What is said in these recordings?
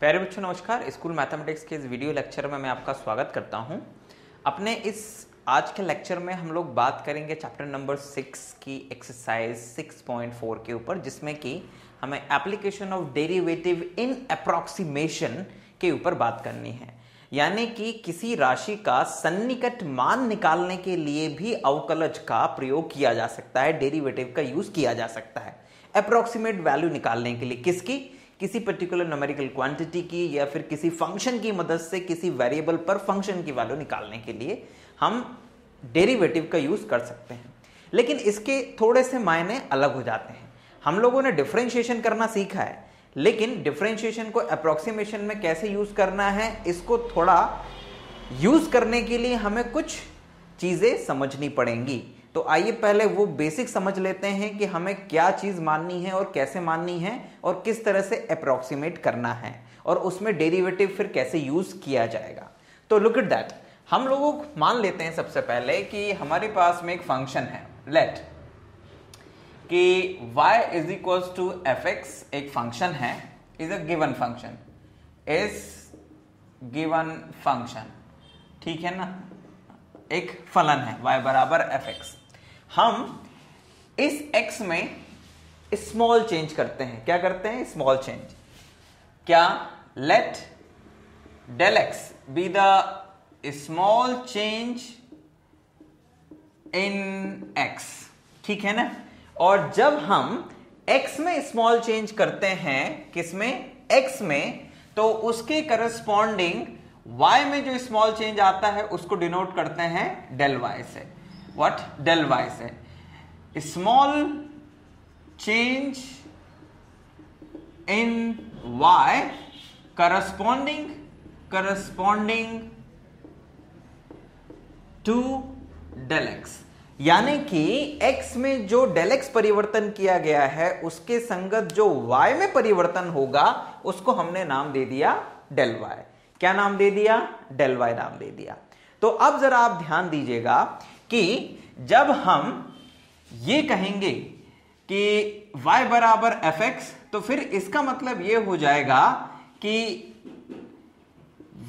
प्यारे बच्चों नमस्कार। स्कूल मैथमेटिक्स के इस वीडियो लेक्चर में मैं आपका स्वागत करता हूं। अपने इस आज के लेक्चर में हम लोग बात करेंगे चैप्टर नंबर 6 की एक्सरसाइज 6.4 के ऊपर, जिसमें कि हमें application of derivative in approximation के ऊपर बात करनी है। यानी कि किसी राशि का सन्निकट मान निकालने के लिए भी अवकलज का प्रयोग किया जा सकता है, डेरिवेटिव का यूज किया जा सकता है अप्रॉक्सीमेट वैल्यू निकालने के लिए। किसकी? किसी पर्टिकुलर न्यूमेरिकल क्वांटिटी की या फिर किसी फंक्शन की मदद से किसी वेरिएबल पर फंक्शन की वैल्यू निकालने के लिए हम डेरिवेटिव का यूज कर सकते हैं। लेकिन इसके थोड़े से मायने अलग हो जाते हैं। हम लोगों ने डिफरेंशिएशन करना सीखा है, लेकिन डिफरेंशिएशन को अप्रोक्सीमेशन में कैसे यूज करना है, इसको थोड़ा यूज करने के लिए हमें कुछ चीजें समझनी पड़ेंगी। तो आइए पहले वो बेसिक समझ लेते हैं कि हमें क्या चीज माननी है और कैसे माननी है और किस तरह से अप्रोक्सीमेट करना है और उसमें डेरिवेटिव फिर कैसे यूज किया जाएगा। तो लुक एट दैट। हम लोग मान लेते हैं सबसे पहले कि हमारे पास में एक फंक्शन है, लेट कि y is equal to fx एक फंक्शन है, is a given function, is given function, ठीक है ना, एक फलन है y बराबर fx। हम इस x में स्मॉल चेंज करते हैं। क्या करते हैं? Small change. क्या? Let del x be the small change in x, ठीक है ना। और जब हम x में स्मॉल चेंज करते हैं, किसमें? x में, तो उसके करस्पॉन्डिंग y में जो स्मॉल चेंज आता है उसको डिनोट करते हैं डेल y से। व्हाट? डेल y से। Small change in y corresponding to del x, यानी कि x में जो डेल x परिवर्तन किया गया है उसके संगत जो y में परिवर्तन होगा उसको हमने नाम दे दिया डेल y। क्या नाम दे दिया? डेल y नाम दे दिया। तो अब जरा आप ध्यान दीजिएगा कि जब हम ये कहेंगे कि y बराबर fx, तो फिर इसका मतलब ये हो जाएगा कि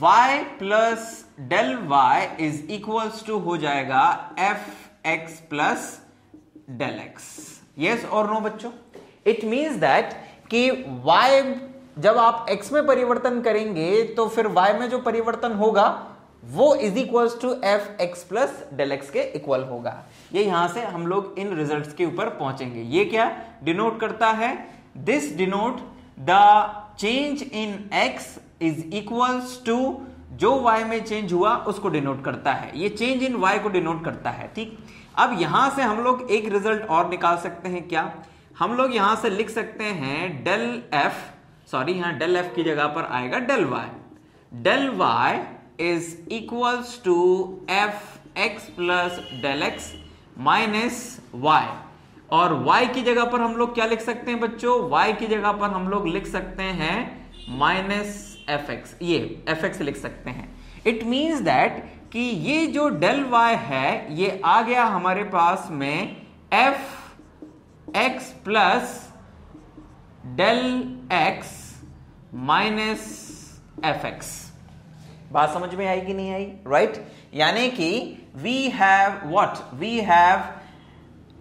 y plus del y is equals to हो जाएगा fx plus del x। Yes और नो बच्चों? इट मीन्स दैट कि y जब आप x में परिवर्तन करेंगे तो फिर y में जो परिवर्तन होगा वो is equals to F x plus del X के इक्वल होगा। ये यहां से हम लोग इन रिजल्ट्स के ऊपर पहुंचेंगे। ये क्या डिनोट करता है? This denote the change in x is equals to जो y में चेंज हुआ उसको डिनोट करता है। ये चेंज इन y को डिनोट करता है, ठीक। अब यहां से हम लोग एक रिजल्ट और निकाल सकते हैं। क्या? हम लोग यहां से लिख सकते हैं डेल एफ, सॉरी यहां डेल एफ की जगह पर आएगा del y। Del y is equals to F x plus del X minus Y. और y की जगह पर हम लोग क्या लिख सकते हैं बच्चों? y की जगह पर हम लोग लिख सकते हैं माइनस एफ एक्स, ये एफ एक्स लिख सकते हैं। इट मीन्स दैट कि ये जो डेल y है ये आ गया हमारे पास में F x plus del X minus F X. बात समझ में आई कि नहीं आई? राइट? यानी कि we have what? We have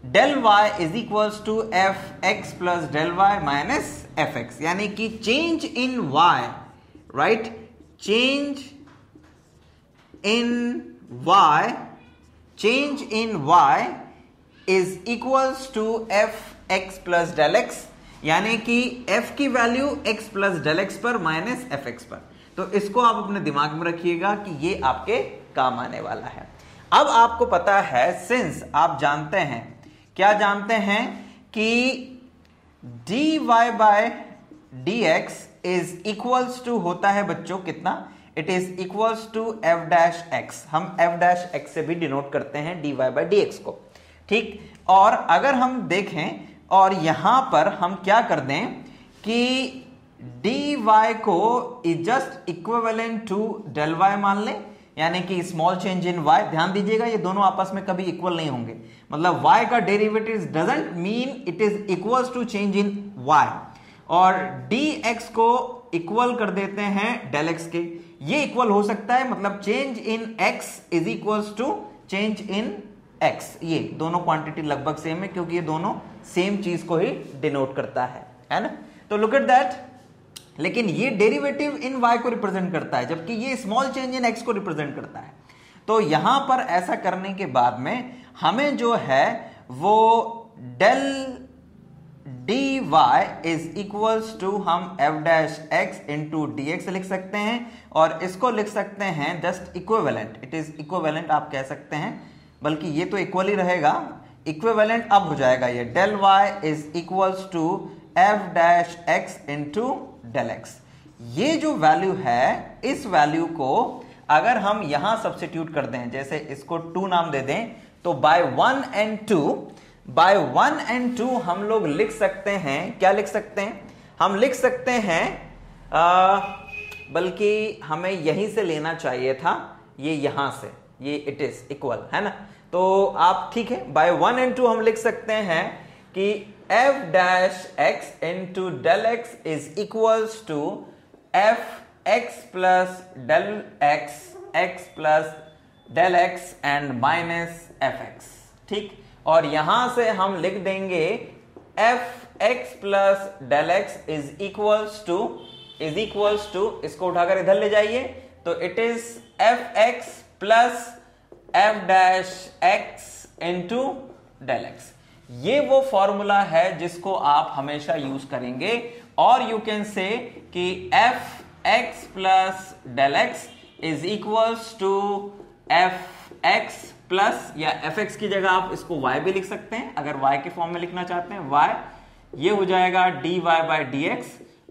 del y is equals to F x plus del y minus F X, यानी कि change in y, right, change in y is equals to F x plus del x, यानी कि f की value x plus del X पर minus F X पर। तो इसको आप अपने दिमाग में रखिएगा कि ये आपके काम आने वाला है। अब आपको पता है, सिंस आप जानते हैं, क्या जानते हैं कि dy by dx is equals to होता है बच्चों कितना? It is equals to f dash x। हम f डैश x से भी डिनोट करते हैं dy बाय dx को, ठीक। और अगर हम देखें और यहां पर हम क्या कर दें कि dy को is just equivalent to del y मान लें, यानी कि स्मॉल चेंज इन y। ध्यान दीजिएगा ये दोनों आपस में कभी इक्वल नहीं होंगे, मतलब y का derivative doesn't mean it is equals to change in y। और dx को इक्वल कर देते हैं डेल एक्स के। ये इक्वल हो सकता है, मतलब change in X is equals to change in X. ये दोनों क्वांटिटी लगभग सेम है क्योंकि ये दोनों सेम चीज को ही डिनोट करता है ना। तो लुक एट दैट, लेकिन ये डेरिवेटिव इन y को रिप्रेजेंट करता है जबकि ये स्मॉल चेंज इन x को रिप्रेजेंट करता है। तो यहां पर ऐसा करने के बाद में हमें जो है वो del dy is equals to हम f dash x into dx लिख सकते हैं और इसको लिख सकते हैं just equivalent. It is equivalent आप कह सकते हैं, बल्कि ये तो इक्वल ही रहेगा। इक्विवेलेंट अब हो जाएगा ये del y is equals to f dash x into del X. ये जो वैल्यू है, इस वैल्यू को अगर हम यहां सब्स्टिट्यूट कर दें, जैसे इसको 2 नाम दे दें, तो बाय 1 एंड 2 हम लोग लिख सकते हैं, क्या लिख सकते हैं, हम लिख सकते हैं, बल्कि हमें यहीं से लेना चाहिए था, ये यहां से, ये इट इज इक्वल है ना। तो आप ठीक है, बाय 1 एंड 2 हम लिख सकते हैं कि f dash x into del x is equals to f x plus del x plus del x and minus fx। ठीक, और यहां से हम लिख देंगे f x plus del x is equals to इसको उठाकर इधर ले जाइए, तो it is f x plus f dash x into del x। ये वो फॉर्मूला है जिसको आप हमेशा यूज करेंगे, और यू कैन से कि F x plus del X is equals to F x plus, या एफ एक्स की जगह आप इसको y भी लिख सकते हैं अगर y के फॉर्म में लिखना चाहते हैं, y, ये हो जाएगा dy by D X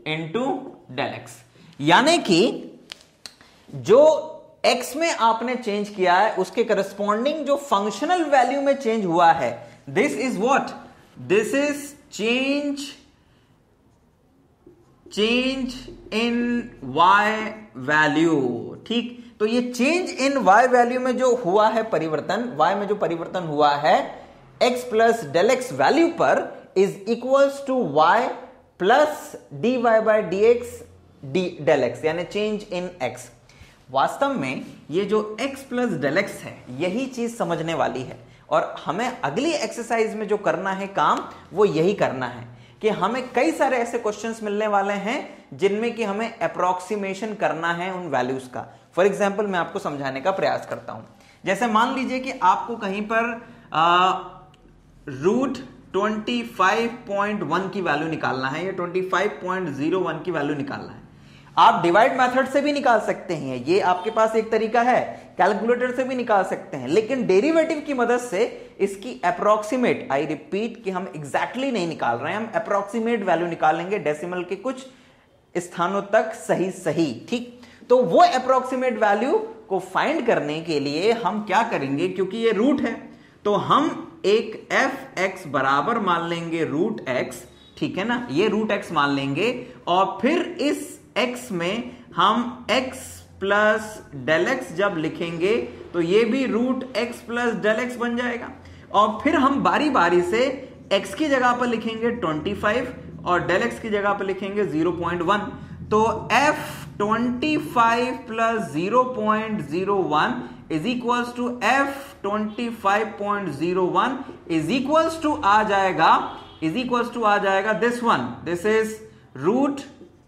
into del x. यानी कि जो x में आपने चेंज किया है उसके करस्पॉन्डिंग जो फंक्शनल वैल्यू में चेंज हुआ है, this is what, this is change in y value। ठीक, तो ये चेंज इन y वैल्यू में जो हुआ है परिवर्तन, y में जो परिवर्तन हुआ है x plus del x value पर is equals to y plus dy by D x del x, यानी चेंज इन x। वास्तव में ये जो x प्लस डेल एक्स है, यही चीज समझने वाली है, और हमें अगली एक्सरसाइज में जो करना है काम, वो यही करना है कि हमें कई सारे ऐसे क्वेश्चंस मिलने वाले हैं जिनमें कि हमें अप्रोक्सीमेशन करना है उन वैल्यूज का। फॉर एग्जांपल मैं आपको समझाने का प्रयास करता हूं। जैसे मान लीजिए कि आपको कहीं पर रूट 25.1 की वैल्यू निकालना है, या 25.01 की वैल्यू निकालना है। आप डिवाइड मेथड से भी निकाल सकते हैं, ये आपके पास एक तरीका है, कैलकुलेटर से भी निकाल सकते हैं, लेकिन डेरिवेटिव की मदद से इसकी अप्रोक्सीमेट, आई रिपीट कि हम एग्जैक्टली नहीं निकाल रहे हैं, हम अप्रोक्सीमेट वैल्यू निकालेंगे डेसिमल के कुछ स्थानों तक सही। ठीक, तो वो अप्रोक्सीमेट वैल्यू को फाइंड करने के लिए हम क्या करेंगे, क्योंकि ये रूट है तो हम एक एफ एक्स बराबर मान लेंगे रूट एक्स, ठीक है ना, ये रूट एक्स मान लेंगे, और फिर इस x में हम x प्लस डेल एक्स जब लिखेंगे तो ये भी root x plus del X बन जाएगा, और फिर हम बारी बारी से x की जगह पर लिखेंगे 25 और डेल एक्स की जगह पर लिखेंगे 0.1। तो f 25 plus 0.01 is equals to f 25.01 is equals to आ जाएगा this one, this is root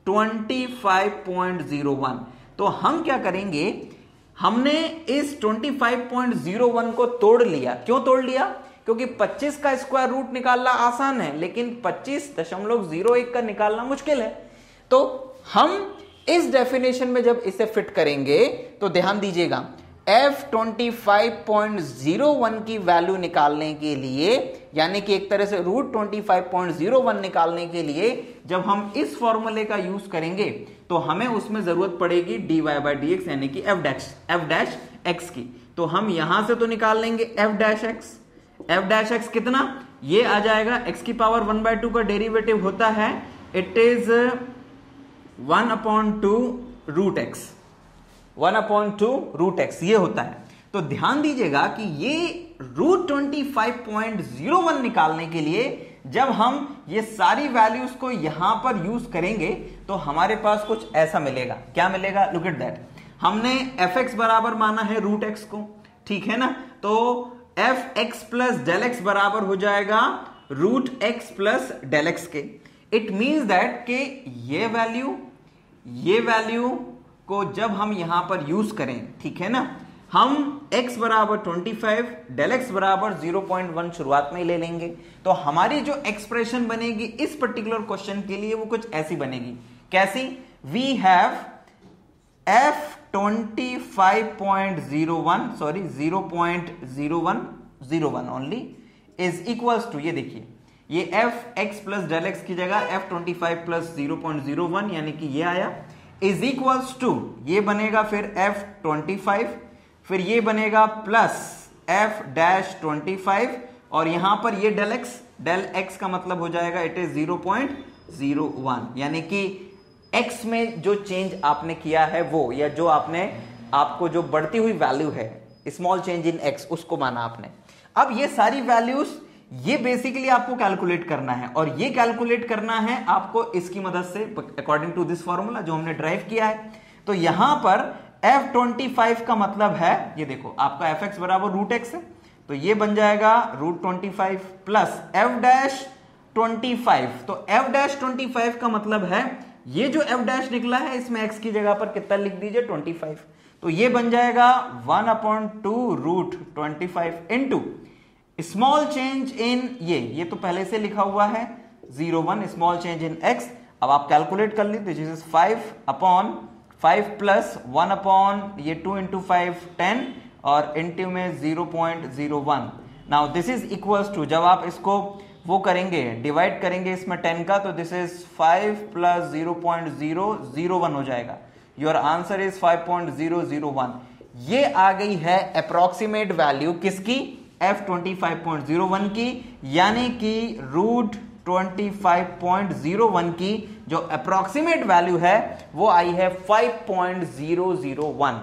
25.01। तो हम क्या करेंगे, हमने इस 25.01 को तोड़ लिया। क्यों तोड़ लिया? क्योंकि 25 का स्क्वायर रूट निकालना आसान है, लेकिन 25.01 का निकालना मुश्किल है। तो हम इस डेफिनेशन में जब इसे फिट करेंगे तो ध्यान दीजिएगा, f 25.01 की वैल्यू निकालने के लिए, यानी कि एक तरह से रूट 25.01 निकालने के लिए जब हम इस फॉर्मूले का यूज करेंगे तो हमें उसमें जरूरत पड़ेगी dy बाई डी एक्स, यानी कि f डैश x की। तो हम यहां से तो निकाल लेंगे f डैश x कितना, ये आ जाएगा x की पावर 1/2 का डेरिवेटिव होता है, it is 1/2 root X, 1/2 root X ये होता है। तो ध्यान दीजिएगा कि ये √25.01 निकालने के लिए जब हम ये सारी वैल्यूज को यहां पर यूज करेंगे तो हमारे पास कुछ ऐसा मिलेगा। क्या मिलेगा? Look at that. हमने fx बराबर माना है √x को, ठीक है ना, तो fx प्लस डेल एक्स बराबर हो जाएगा √x प्लस डेल एक्स के। इट मींस दैट कि ये वैल्यू को जब हम यहां पर यूज करें, ठीक है ना, हम x बराबर 25 डेल एक्स बराबर 0.1 शुरुआत में ही ले लेंगे, तो हमारी जो एक्सप्रेशन बनेगी इस पर्टिकुलर क्वेश्चन के लिए वो कुछ ऐसी बनेगी। कैसी? We have f25.01 sorry 0.0101 only is equals to, ये देखिए, ये fx प्लस डेल एक्स की जगह f25 प्लस 0.01 यानी कि ये आया, इज इक्वल्स टू ये बनेगा फिर f25, फिर ये बनेगा प्लस f-25 और यहां पर ये डेल एक्स का मतलब हो जाएगा इट इज 0.01, यानी कि x में जो चेंज आपने किया है वो, या जो आपको जो बढ़ती हुई वैल्यू है, स्मॉल चेंज इन x, उसको माना आपने। अब ये सारी वैल्यूज ये बेसिकली आपको कैलकुलेट करना है, और ये कैलकुलेट करना है आपको इसकी मदद से अकॉर्डिंग टू दिस फॉर्मूला जो हमने ड्राइव किया है। तो यहां पर f25 का मतलब है, ये देखो आपका fx बराबर √x है, तो ये बन जाएगा √25 प्लस f-25, तो f-25 का मतलब है ये जो f' निकला है इसमें x की जगह पर कितना लिख दीजिए 25, तो ये बन जाएगा 1/2 √25 इंटू स्मॉल चेंज इन ये तो पहले से लिखा हुआ है 0.1 स्मॉल चेंज इन x। अब आप कैलकुलेट कर लीजिए, दिस इज 5/5 प्लस 1/2 इंटू 5 10 और इंटू में 0.01। Now this is equals to, जब आप इसको वो करेंगे डिवाइड करेंगे इसमें 10 का, तो दिस इज 5 प्लस 0.001 हो जाएगा। Your answer is 5.001। ये आ गई है अप्रोक्सीमेट वैल्यू किसकी? f25.01 की, यानी कि √25.01 की जो अप्रोक्सीमेट वैल्यू है वो आई है 5.001।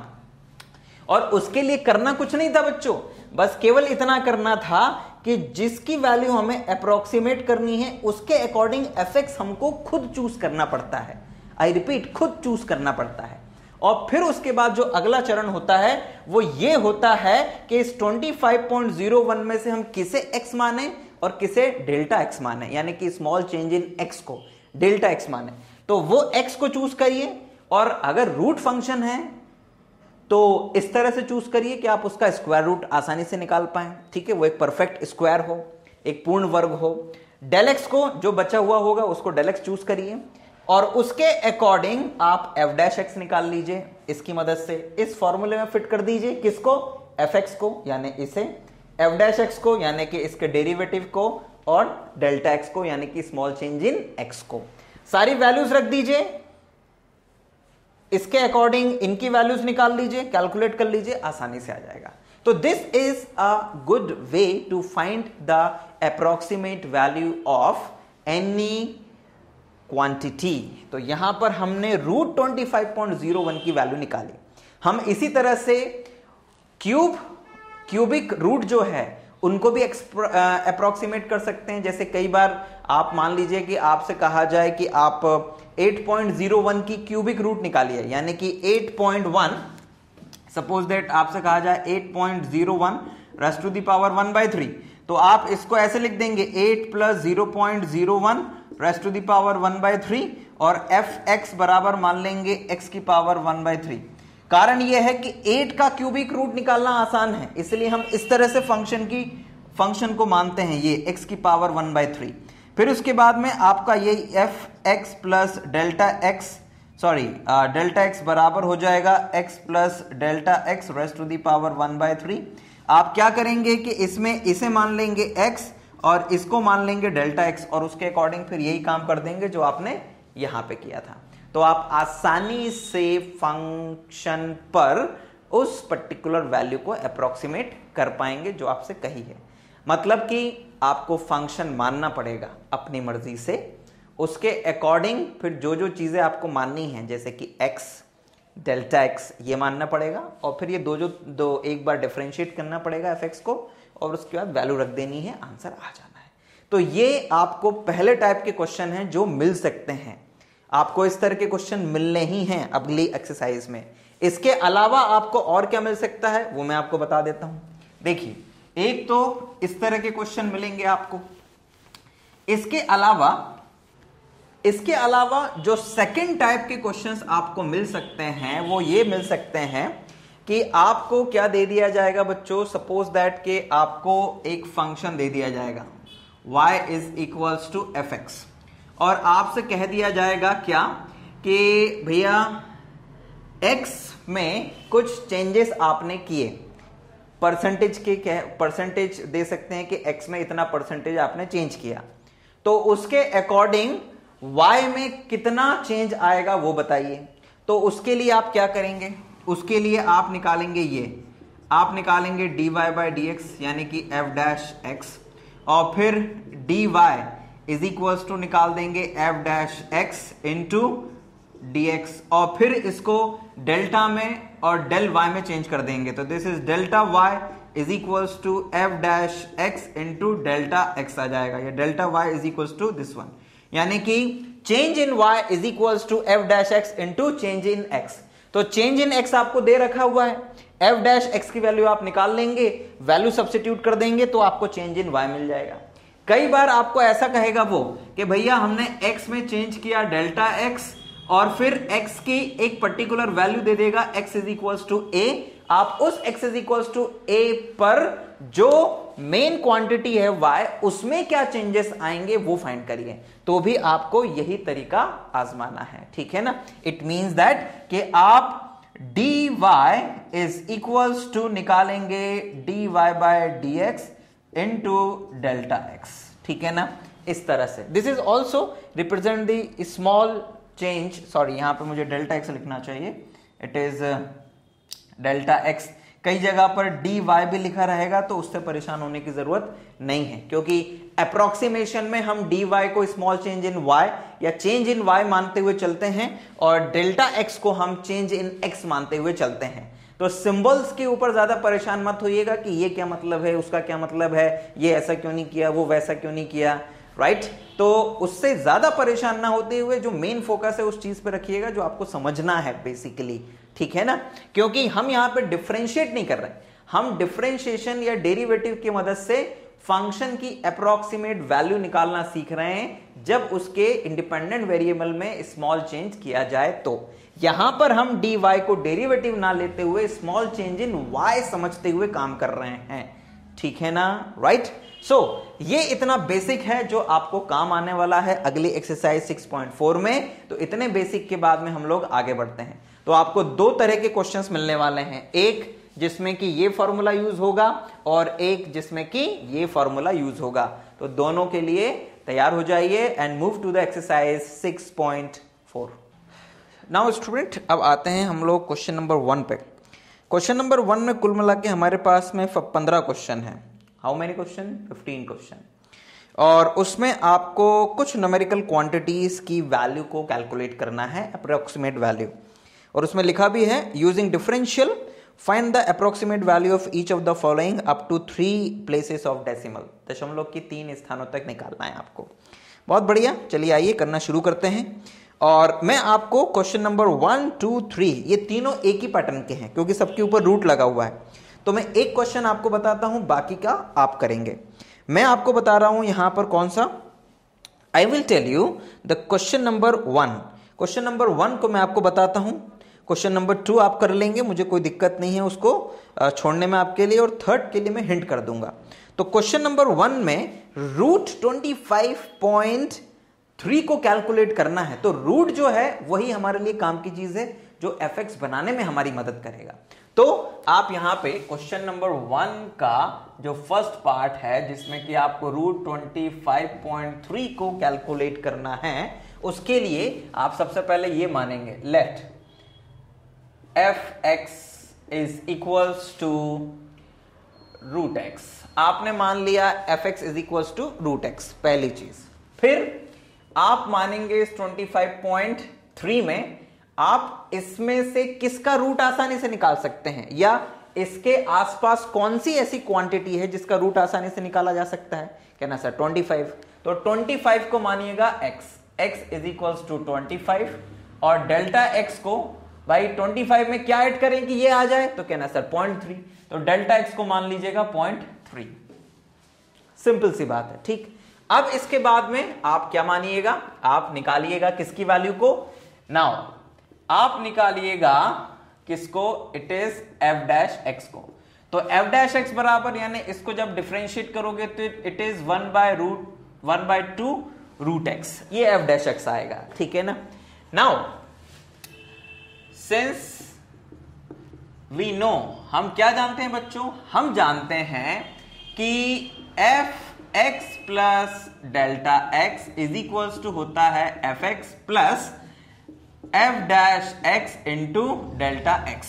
और उसके लिए करना कुछ नहीं था बच्चों, बस केवल इतना करना था कि जिसकी वैल्यू हमें अप्रोक्सीमेट करनी है उसके अकॉर्डिंग fx हमको खुद चूज करना पड़ता है। आई रिपीट, खुद चूज करना पड़ता है। और फिर उसके बाद जो अगला चरण होता है वो ये होता है कि इस 25.01 में से हम किसे x माने और किसे डेल्टा x माने, यानी कि स्मॉल चेंज इन x को डेल्टा x माने, तो वो x को चूज करिए। और अगर रूट फंक्शन है तो इस तरह से चूज करिए कि आप उसका स्क्वायर रूट आसानी से निकाल पाए, ठीक है, वो एक परफेक्ट स्क्वायर हो, एक पूर्ण वर्ग हो। डेल एक्स को जो बचा हुआ होगा उसको डेल एक्स चूज करिए और उसके अकॉर्डिंग आप f' निकाल लीजिए इसकी मदद से, इस फॉर्मूले में फिट कर दीजिए किसको? fx को, यानी इसे, f' को यानी कि इसके डेरिवेटिव को, और डेल्टा x को यानी कि स्मॉल चेंज इन x को। सारी वैल्यूज रख दीजिए, इसके अकॉर्डिंग इनकी वैल्यूज निकाल लीजिए, कैलकुलेट कर लीजिए, आसानी से आ जाएगा। तो this is a good way to find the approximate value of any quantity. तो यहां पर हमने √25.01 की वैल्यू निकाली। हम इसी तरह से क्यूबिक रूट जो है उनको भी अप्रोक्सीमेट कर सकते हैं। जैसे कई बार आप मान लीजिए कि आपसे कहा जाए कि आप 8.01 की क्यूबिक रूट निकालिए, यानी कि 8.1, सपोज दैट आपसे कहा जाए 8.01 रेज़ टू द पावर 1/3, तो आप इसको ऐसे लिख देंगे 8 plus 0.01 raise to the power 1/3 और fx बराबर मान लेंगे x की पावर 1/3। कारण यह है कि 8 का क्यूबिक रूट निकालना आसान है, इसलिए हम इस तरह से फंक्शन को मानते हैं, ये x की पावर 1/3। फिर उसके बाद में आपका ये fx प्लस डेल्टा x बराबर हो जाएगा x plus delta x raise to the power 1/3। आप क्या करेंगे कि इसमें इसे मान लेंगे x और इसको मान लेंगे डेल्टा x, और उसके अकॉर्डिंग फिर यही काम कर देंगे जो आपने यहां पे किया था। तो आप आसानी से फंक्शन पर उस पर्टिकुलर वैल्यू को अप्रोक्सीमेट कर पाएंगे जो आपसे कही है। मतलब कि आपको फंक्शन मानना पड़ेगा अपनी मर्जी से, उसके अकॉर्डिंग फिर जो जो चीजें आपको माननी है, जैसे कि x, डेल्टा x, ये मानना पड़ेगा, और फिर ये दो एक बार डिफरेंशिएट करना पड़ेगा fx को, और उसके बाद वैल्यू रख देनी है, आंसर आ जाना है। तो ये आपको पहले टाइप के क्वेश्चन हैं जो मिल सकते हैं, आपको इस तरह के क्वेश्चन मिलने ही हैं अगली एक्सरसाइज में। इसके अलावा आपको और क्या मिल सकता है वो मैं आपको बता देता हूं। देखिए, एक तो इस तरह के क्वेश्चन मिलेंगे आपको, इसके अलावा जो सेकंड टाइप के क्वेश्चंस आपको मिल सकते हैं वो ये मिल सकते हैं कि आपको क्या दे दिया जाएगा बच्चों, सपोज दैट कि आपको एक फंक्शन दे दिया जाएगा y is equals to fx, और आपसे कह दिया जाएगा क्या कि भैया x में कुछ चेंजेस आपने किए, परसेंटेज दे सकते हैं कि x में इतना परसेंटेज आपने चेंज किया, तो उसके अकॉर्डिंग y में कितना चेंज आएगा वो बताइए। तो उसके लिए आप क्या करेंगे, उसके लिए आप निकालेंगे आप निकालेंगे dy बाई dx यानी कि f डैश x, और फिर dy इज इक्वल्स टू निकाल देंगे f dash x into dx, और फिर इसको डेल्टा में और डेल y में चेंज कर देंगे। तो this is delta y is equals to f dash x into delta x आ जाएगा, या delta y is equals to this one, यानी कि change in y is equals to f dash x into change in x। तो change in x आपको दे रखा हुआ है, f डैश x की वैल्यू आप निकाल लेंगे, वैल्यू सब्स्टिट्यूट कर देंगे तो आपको चेंज इन y मिल जाएगा। कई बार आपको ऐसा कहेगा वो कि भैया हमने x में चेंज किया डेल्टा x, और फिर x की एक पर्टिकुलर वैल्यू दे देगा x is equals to a, आप उस x is equals to a पर जो मेन क्वांटिटी है y उसमें क्या चेंजेस आएंगे वो फाइंड करिए, तो भी आपको यही तरीका आजमाना है, ठीक है ना। इट मींस दैट कि आप dy इज इक्वल्स टू निकालेंगे dy by dx into delta x, ठीक है ना, इस तरह से। This is also represent the small change, sorry यहां पे मुझे डेल्टा x लिखना चाहिए, इट इज डेल्टा x। कई जगह पर dy भी लिखा रहेगा तो उससे परेशान होने की जरूरत नहीं है, क्योंकि अप्रोक्सीमेशन में हम dy को स्मॉल चेंज इन y या चेंज इन y मानते हुए चलते हैं, और डेल्टा x को हम चेंज इन x मानते हुए चलते हैं। तो सिंबल्स के ऊपर ज्यादा परेशान मत होइएगा कि ये क्या मतलब है, उसका क्या मतलब है, ये ऐसा क्यों नहीं किया, वो वैसा क्यों नहीं किया, राइट। तो उससे ज्यादा परेशान ना होते हुए जो मेन फोकस है उस चीज पे रखिएगा जो आपको समझना है बेसिकली, ठीक है ना। क्योंकि हम यहां पे डिफरेंशिएट नहीं कर रहे, हम डिफरेंशिएशन या डेरिवेटिव की मदद से फंक्शन की अप्रोक्सीमेट वैल्यू निकालना सीख रहे हैं जब उसके इंडिपेंडेंट वेरिएबल में स्मॉल चेंज किया जाए। तो यहां पर हम dy को डेरिवेटिव ना लेते हुए स्मॉल चेंज इन y समझते हुए काम कर रहे हैं, ठीक है ना, राइट। सो ये इतना बेसिक है जो आपको काम आने वाला है अगली एक्सरसाइज 6.4 में। तो इतने बेसिक के बाद में हम लोग आगे बढ़ते हैं। तो आपको दो तरह के क्वेश्चंस मिलने वाले हैं, एक जिसमें कि ये फॉर्मूला यूज होगा और एक जिसमें कि ये फॉर्मूला यूज होगा। तो दोनों के लिए तैयार हो जाइए and move to the exercise 6.4। Now student, अब आते हैं हम लोग क्वेश्चन नंबर 1 पे। क्वेश्चन नंबर 1 में कुल मिला के हमारे पास में 15 क्वेश्चन है। How many question? 15 क्वेश्चन। और उसमें आपको कुछ न्यूमेरिकल क्वांटिटीज की वैल्यू को कैलकुलेट करना है, अप्रोक्सीमेट वैल्यू। और उसमें लिखा भी है using differential find the approximate value of each of the following up to 3 places of decimal. दशमलव की 3 स्थानों तक निकालना है आपको। बहुत बढ़िया, चलिए आइए करना शुरू करते हैं। और मैं आपको क्वेश्चन नंबर 1, 2, 3 ये तीनों एक ही पैटर्न के हैं क्योंकि सबके ऊपर रूट लगा हुआ है। तो मैं एक क्वेश्चन आपको बताता हूं, बाकी का आप करेंगे। मैं आपको बता रहा हूं यहां पर कौन सा, I will tell you the question number 1। Question number 1 को मैं आपको बताता हूं, क्वेश्चन नंबर 2 आप कर लेंगे, मुझे कोई दिक्कत नहीं है उसको छोड़ने में आपके लिए, और थर्ड के लिए मैं हिंट कर दूंगा। तो क्वेश्चन नंबर 1 में रूट 25.3 को कैलकुलेट करना है। तो रूट जो है वही हमारे लिए काम की चीज है जो fx बनाने में हमारी मदद करेगा। तो आप यहां पे क्वेश्चन नंबर 1 का जो फर्स्ट पार्ट है जिसमें कि आपको रूट 25.3 को कैलकुलेट करना है, उसके लिए आप सबसे पहले ये मानेंगे let fx is equals to root x। आपने मान लिया fx is equals to root x, पहली चीज। फिर आप मानेंगे इस 25.3 में आप इसमें से किसका रूट आसानी से निकाल सकते हैं, या इसके आसपास कौन सी ऐसी क्वांटिटी है जिसका रूट आसानी से निकाला जा सकता है? कहना सर 25। तो 25 को मानिएगा x इज इक्वल्स टू 25 और डेल्टा x को भाई 25 में क्या ऐड करें कि ये आ जाए? तो कहना सर 0.3, तो डेल्टा x को मान लीजिएगा 0.3। सिंपल सी बात है, ठीक। अब इसके बाद में आप क्या मानिएगा? आप निकालिएगा किसकी वैल्यू को? नाउ आप निकालिएगा किसको? It is f dash x को। तो f डैश x बराबर, यानी इसको जब डिफरेंशिएट करोगे तो इट इज 1/2 रूट x, ये f डैश x आएगा, ठीक है ना। नाउ सिंस वी नो, हम क्या जानते हैं बच्चों? हम जानते हैं कि f x plus delta x is equals to होता है f x plus f dash x into delta x।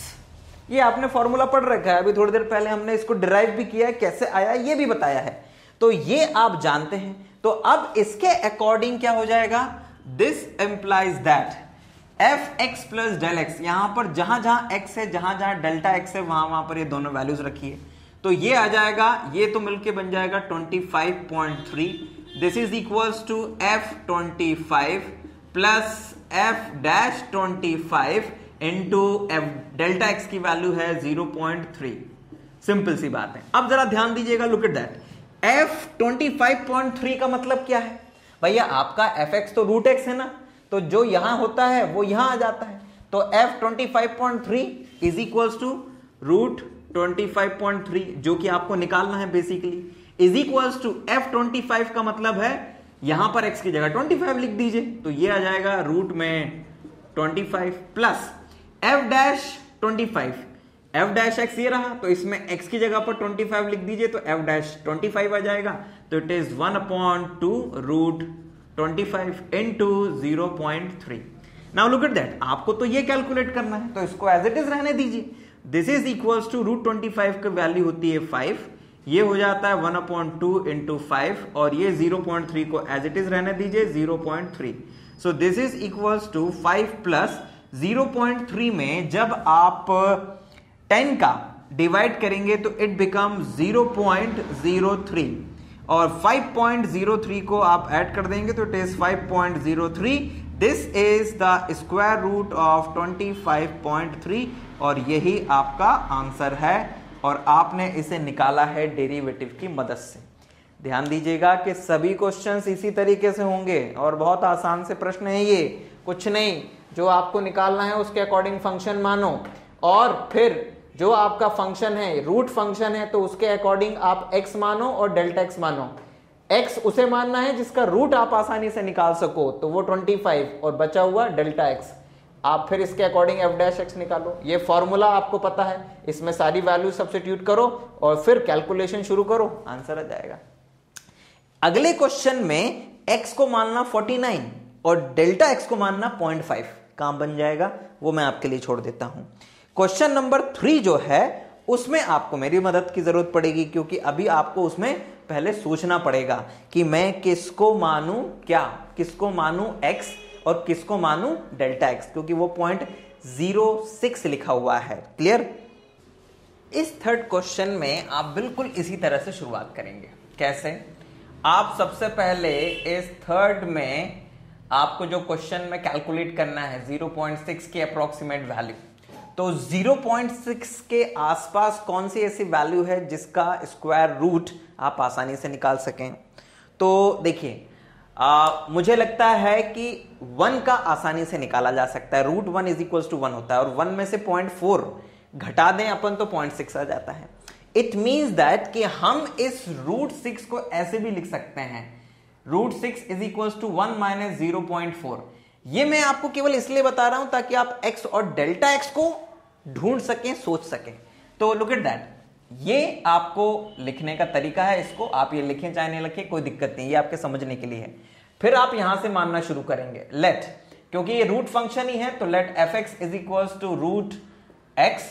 ये आपने फॉर्मूला पढ़ रखा है, अभी थोड़ी देर पहले हमने इसको डिराइव भी किया है, कैसे आया ये भी बताया है, तो ये आप जानते हैं। तो अब इसके अकॉर्डिंग क्या हो जाएगा? This implies that f x plus del x, यहां पर जहां जहां x है, जहां जहां डेल्टा x है, वहां वहां पर ये दोनों वैल्यूज रखिए, तो ये आ जाएगा, ये तो मिलके बन जाएगा 25.3। This is equals to f 25 plus f dash 25 into f delta x की वैल्यू है 0.3। सिंपल सी बात है। अब जरा ध्यान दीजिएगा, लुक एट दैट, f 25.3 का मतलब क्या है? भैया आपका fx तो रूट x है ना, तो जो यहां होता है वो यहां आ जाता है, तो f 25.3 is equals to root 25.3, जो कि आपको निकालना है basically, is equals to f 25 का मतलब है यहां पर x की जगह 25 लिख दीजिए, तो ये आ जाएगा रूट में 25 plus f dash 25, f dash x ये रहा, तो इसमें x की जगह पर 25 लिख दीजिए, तो f डैश 25 आ जाएगा, तो it is 1/2 root 25 into 0.3। Now look at that, आपको तो ये कैलकुलेट करना है, तो इसको एज इट इज रहने दीजिए। This is equals to root 25 की वैल्यू होती है 5, ये हो जाता है 1/2 इंटू 5, और ये 0.3 को एज इट इज रहने दीजिए 0.3। So this is equals to 5 plus 0.3 में जब आप 10 का डिवाइड करेंगे तो इट बिकम 0.03, और 5.03 को आप ऐड कर देंगे तो it is 5.03। This is the square root of 25.3, और यही आपका आंसर है, और आपने इसे निकाला है डेरिवेटिव की मदद से। ध्यान दीजिएगा कि सभी क्वेश्चंस इसी तरीके से होंगे, और बहुत आसान से प्रश्न है ये, कुछ नहीं, जो आपको निकालना है उसके अकॉर्डिंग फंक्शन मानो, और फिर जो आपका फंक्शन है रूट फंक्शन है, तो उसके अकॉर्डिंग आप x मानो और डेल्टा x मानो। x उसे मानना है जिसका रूट आप आसानी से निकाल सको, तो वो 25, और बचा हुआ डेल्टा x, आप फिर इसके अकॉर्डिंग f डैश x निकालो। ये फॉर्मूला आपको पता है, इसमें सारी वैल्यू सब्स्टिट्यूट करो और फिर कैलकुलेशन शुरू करो, आंसर आ जाएगा। अगले क्वेश्चन में x को मानना 49 और डेल्टा x को मानना 0.5, काम बन जाएगा, वो मैं आपके लिए छोड़ देता हूं। क्वेश्चन नंबर 3 जो है उसमें आपको मेरी मदद की जरूरत पड़ेगी, क्योंकि अभी आपको उसमें पहले सोचना पड़ेगा कि मैं किसको मानूं, क्या किसको मानूं x और किसको मानूं डेल्टा x, क्योंकि वो 0.06 लिखा हुआ है। क्लियर? इस थर्ड क्वेश्चन में आप बिल्कुल इसी तरह से शुरुआत करेंगे। कैसे? आप सबसे पहले इस थर्ड में आपको जो क्वेश्चन में कैलकुलेट करना है 0.6 की अप्रोक्सीमेट वैल्यू, तो 0.6 के आसपास कौन सी ऐसी वैल्यू है जिसका स्क्वायर रूट आप आसानी से निकाल सकें। तो देखिए, मुझे लगता है कि 1 का आसानी से निकाला जा सकता है, रूट 1 इज इक्वल टू 1 होता है, और 1 में से 0.4 घटा दें अपन तो 0.6 आ जाता है। इट मीन्स दैट कि हम इस रूट 6 को ऐसे भी लिख सकते हैं, root 6 is equal to 1 minus 0.4। ये मैं आपको केवल इसलिए बता रहा हूं ताकि आप x और डेल्टा x को ढूंढ सकें, सोच सकें। तो लुक एट दैट, ये आपको लिखने का तरीका है, इसको आप ये लिखें चाहे नहीं लिखें कोई दिक्कत नहीं, ये आपके समझने के लिए है। फिर आप यहां से मानना शुरू करेंगे लेट, क्योंकि ये रूट फंक्शन ही है, तो let fx is equal to root x,